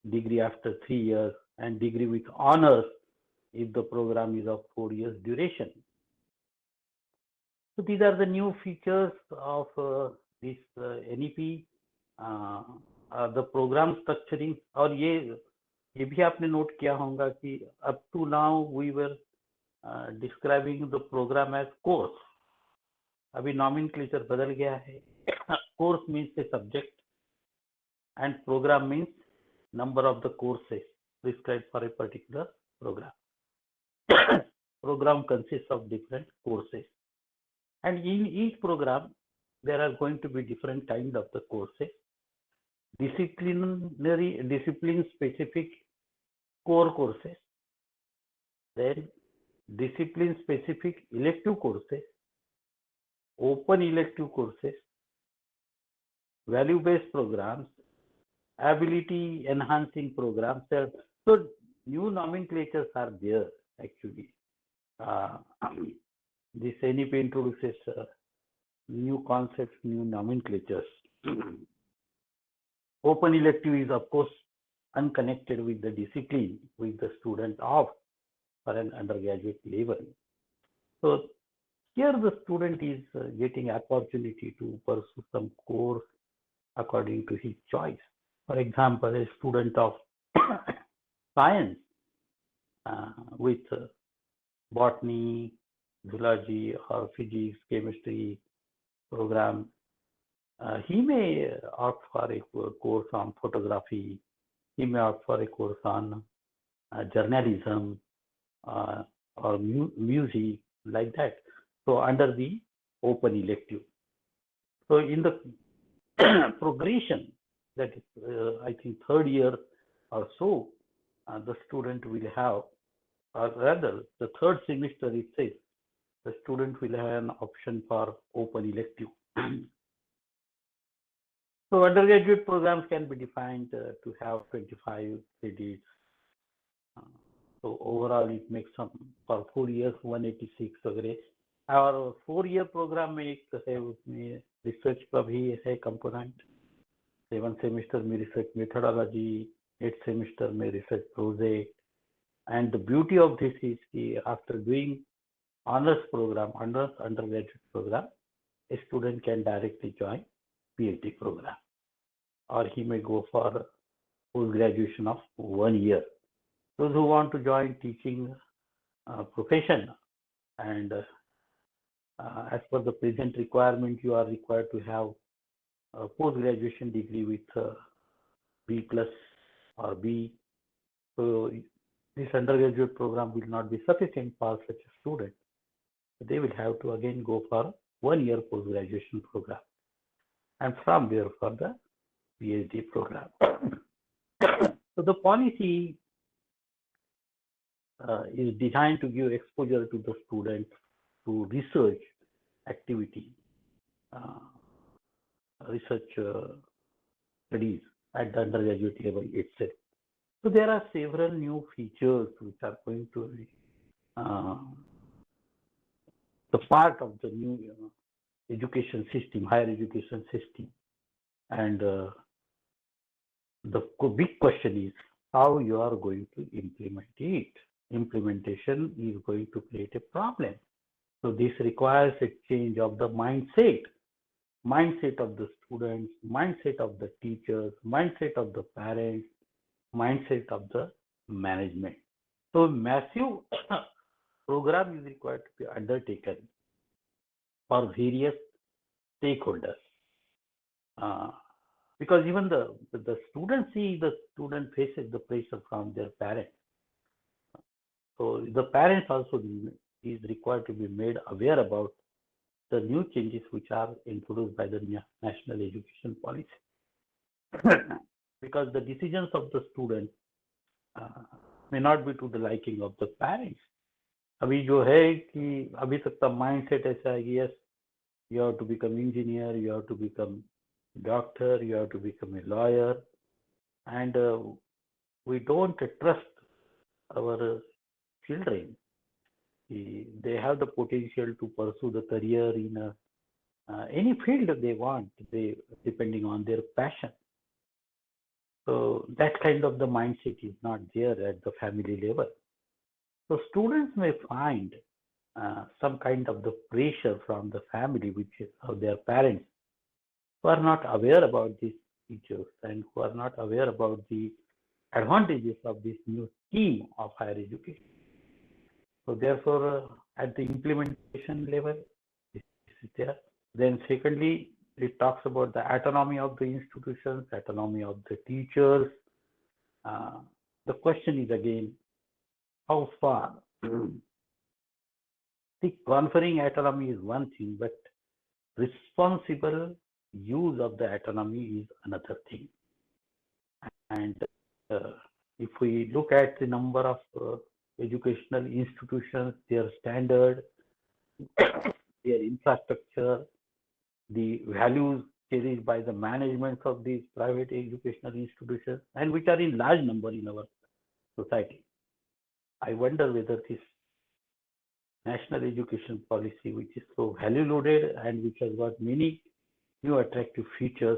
degree after 3 years, and degree with honors if the program is of 4 years duration. So these are the new features of this NEP, the program structuring. और ये भी आपने note किया होगा कि up to now we were describing the program as course. अभी nomenclature बदल गया है. Course means a subject and program means number of the courses prescribed for a particular program. Program consists of different courses, and in each program there are going to be different kinds of the courses. Discipline specific core courses, then discipline specific elective courses, open elective courses, value based programs, ability enhancing programs. So new nomenclatures are there actually. This NEP introduces new concepts, new nomenclatures. Open elective is of course unconnected with the discipline with the student of for an undergraduate level. So here the student is getting opportunity to pursue some course according to his choice. For example, a student of science with botany, zoology, or physics, chemistry program, he may opt for a course on photography. He may opt for a course on journalism or music, like that. So under the open elective. So in the progression, that is, I think 3rd year or so, the student will have, or rather the 3rd semester itself, the student will have an option for open elective. So undergraduate programs can be defined to have 25 credits. So overall it makes some for 4 years 186 वगैरह और 4 year programme में एक है, उसमें research का भी है component. 7 semester में रिसर्च मेथोडोलॉजी, 8 सेमेस्टर में research project. And the beauty of this is कि after doing honours programme, honours undergraduate programme, a student can directly join PhD program, or he may go for post graduation of 1 year. Those who want to join teaching profession, and as per the present requirement, you are required to have a post graduation degree with B plus or B. So this undergraduate program will not be sufficient for such a student. They will have to again go for 1 year post graduation program, and from there for the PhD program. So the policy is designed to give exposure to the student to research activity, research studies at the undergraduate level itself. So there are several new features which are going to be the part of the new education system, higher education system. And the big question is how you are going to implement it. Implementation is going to create a problem. So this requires a change of the mindset of the students, mindset of the teachers, mindset of the parents, mindset of the management. So massive program is required to be undertaken for various stakeholders. Because even the students faces the pressure from their parents. So the parents also is required to be made aware about the new changes which are introduced by the national education policy. Because the decisions of the student may not be to the liking of the parents. अभी जो है कि अभी तक का mindset ऐसा है कि yes, you have to become engineer, you have to become doctor, you have to become a lawyer, and we don't trust our children. They have the potential to pursue the career in any field they want, depending on their passion. So that kind of the mindset is not there at the family level. So students may find some kind of the pressure from the family, which is of their parents, who are not aware about these features and who are not aware about the advantages of this new scheme of higher education. So therefore, at the implementation level, this is there. Then secondly, it talks about the autonomy of the institutions, autonomy of the teachers. The question is again, how far? See, conferring autonomy is one thing, but responsible use of the autonomy is another thing. And if we look at the number of educational institutions, their standard, their infrastructure, the values cherished by the management of these private educational institutions, and which are in large number in our society, I wonder whether this national education policy, which is so value loaded and which has got many new attractive features,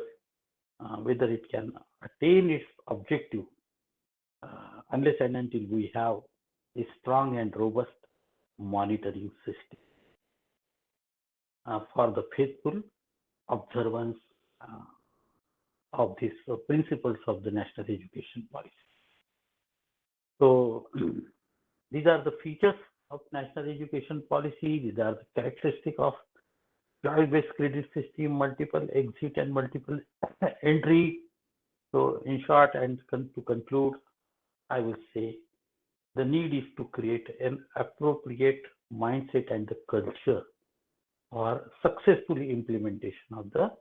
whether it can attain its objective unless and until we have a strong and robust monitoring system for the faithful observance of these principles of the national education policy. So these are the features of national education policy. These are the characteristics of choice-based credit system, multiple exit and multiple entry. So in short, and to conclude, I will say the need is to create an appropriate mindset and the culture for successful implementation of the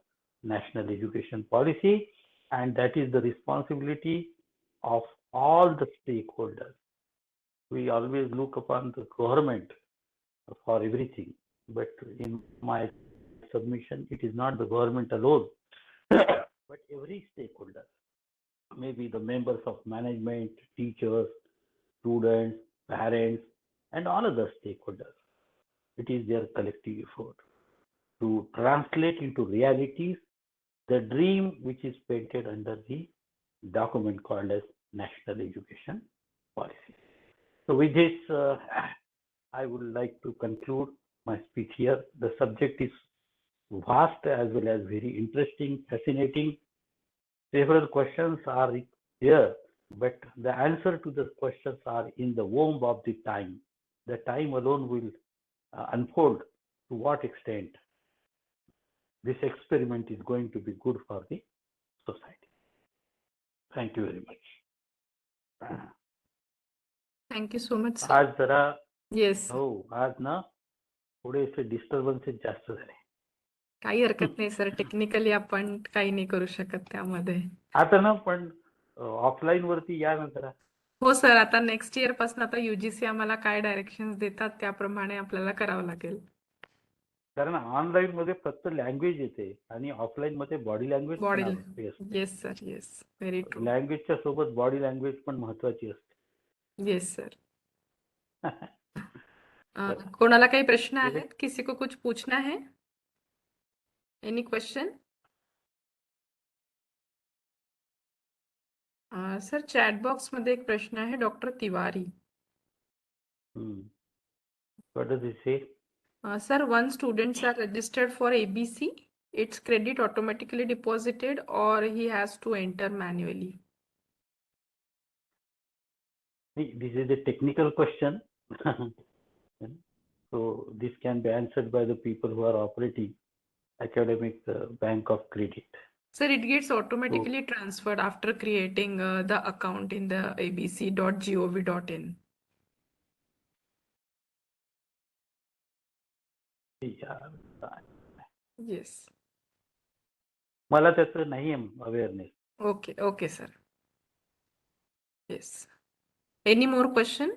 national education policy, and that is the responsibility of all the stakeholders. We always look upon the government for everything, but in my submission, it is not the government alone, but every stakeholder, maybe the members of management, teachers, students, parents, and all other stakeholders. it is their collective effort to translate into realities the dream which is painted under the document called as National Education Policy. So with this, I would like to conclude my speech here. The subject is vast as well as very interesting, fascinating. Several questions are here, but the answer to the questions are in the womb of the time. The time alone will unfold to what extent this experiment is going to be good for the society. Thank you very much. Thank you so much sir. आज जरा yes, हो आज ना थोडेसे disturbances जास्त झाले. काही हरकत नाही सर. टेक्निकली आपण काही नाही करू शकत त्यामध्ये. आता ना पण ऑफलाईन वरती या ना जरा. हो सर, आता नेक्स्ट इयर पासून आता युजीसी आम्हाला काय डायरेक्शन्स देतात त्याप्रमाणे आपल्याला करावं लागेल. कारण ऑनलाईन मध्ये फक्त लँग्वेज येते आणि ऑफलाईन मध्ये बॉडी लँग्वेज बॉडी पण आवश्यक असते. Yes sir, yes, very true. लँग्वेजच्या सोबत बॉडी लँग्वेज पण महत्वाची असते. Yes sir. कोणाला काही प्रश्न ठीक आहे. आहेत? किसी को कुछ पूछना है? Any question? Sir chat box मध्ये एक प्रश्न आहे doctor Tiwari. What does it say? Sir, once students are registered for ABC, its credit automatically deposited or he has to enter manually? This is a technical question. So this can be answered by the people who are operating academic bank of credit. Sir, it gets automatically transferred after creating the account in the abc.gov.in. Yes. मला त्याचं नाही awareness. Okay, okay, sir. Yes. Any more question?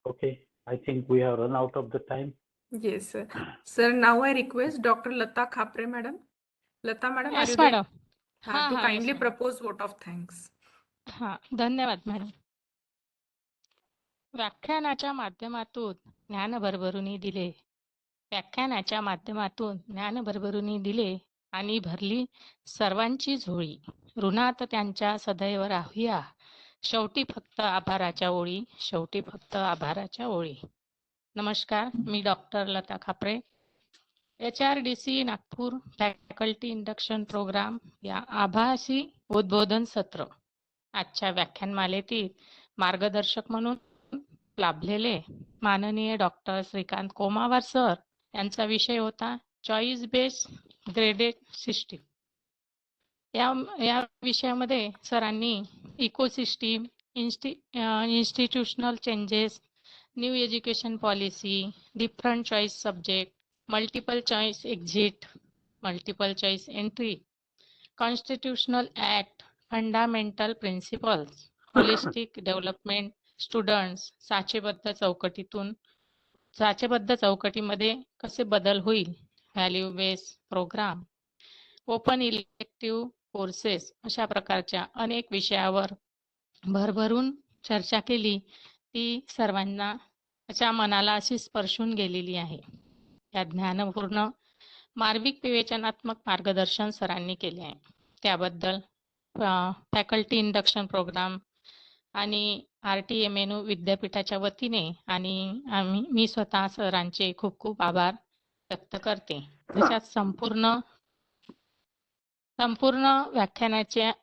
Okay, I think we have run out of the time. Yes, sir. Sir, now I request Dr. Lata Khapre, madam. Lata, madam, are Yes, you there? madam. To yes, kindly madam. propose vote of thanks. धन्यवाद madam. व्याख्यानाच्या माध्यमातून ज्ञान भरभरूनी दिले. व्याख्यानाच्या माध्यमातून ज्ञान भरभरूनी दिले आणि भरली सर्वांची झोळी. ऋणात त्यांच्या सदैव राहूया. शेवटी फक्त आभाराच्या ओळी. शेवटी फक्त आभाराच्या ओळी. नमस्कार, मी doctor Lata Khapre, HRDC Nagpur faculty induction programme या आभासी उद्बोधन सत्र आजच्या व्याख्यानमालेतील मार्गदर्शक म्हणून लाभलेले माननीय डॉक्टर श्रीकांत कोमावार सर यांचा विषय होता चॉईस बेस्ड ग्रेडेड सिस्टीम. या विषयामध्ये सरांनी ecosystem, institutional changes, new education policy, different choice subject, multiple choice exit, multiple choice entry, constitutional act, fundamental principles, holistic development, students, साचेबद्ध चौकटीमध्ये कसे बदल होईल, value based programme, open elective courses अशा प्रकारच्या अनेक विषयावर भरभरून चर्चा केली. ती सर्वांना त्याच्या मनाला अशी स्पर्शून गेलेली आहे. या ज्ञानपूर्ण मार्मिक विवेचनात्मक मार्गदर्शन सरांनी केले आहे. त्याबद्दल फॅकल्टी इंडक्शन प्रोग्राम आणि RTMNU विद्यापीठाच्या वतीने आणि मी स्वतः सरांचे खूप खूप आभार व्यक्त करते. तशाच संपूर्ण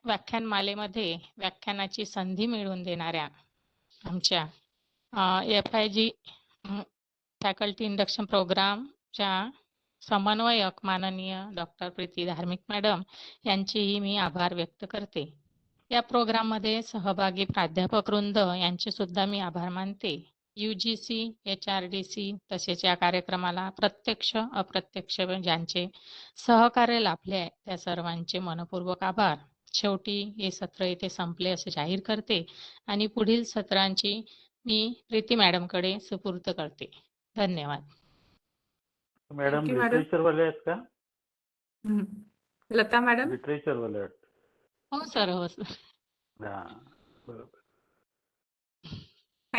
व्याख्यानमालेमध्ये व्याख्यानाची संधी मिळवून देणाऱ्या आमच्या FIG फॅकल्टी इंडक्शन प्रोग्रामच्या समन्वयक माननीय डॉक्टर प्रीती धार्मिक मॅडम यांचेही मी आभार व्यक्त करते. या प्रोग्राममध्ये सहभागी प्राध्यापक वृंद यांचे सुद्धा मी आभार मानते. UGC, HRDC तसेच या कार्यक्रमाला प्रत्यक्ष अप्रत्यक्ष ज्यांचे सहकार्य लाभले आहे त्या सर्वांचे मनपूर्वक आभार. शेवटी हे सत्र येथे संपले असे जाहीर करते आणि पुढील सत्रांची मी प्रीती मॅडमकडे सुपूर्द करते. धन्यवाद. Madam Thank you, madam. Literature वाले आहेत का? लता मॅडम. लिटरेचर वाले आहेत. हो सर, हो सर. हा बरोबर.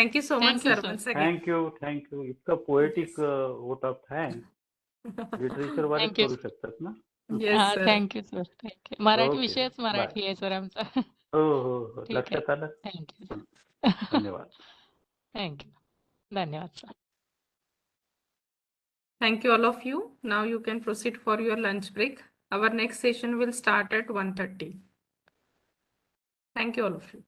Thank you so much, Thank you, sir, sir. once again. Thank you इतकं poetic vote of thanks literature वालेच Thank you. करू शकतात ना Yes, sir. Thank you sir. Thank you. Marathi okay विषयच बाय मराठी आहे सर आमचा. हो हो हो ठीक आहे. लक्षात आलं थँक्यू. धन्यवाद थँक्यू. धन्यवाद sir. Thank you all of you. Now you can proceed for your lunch break. Our next session will start at 1:30. Thank you all of you.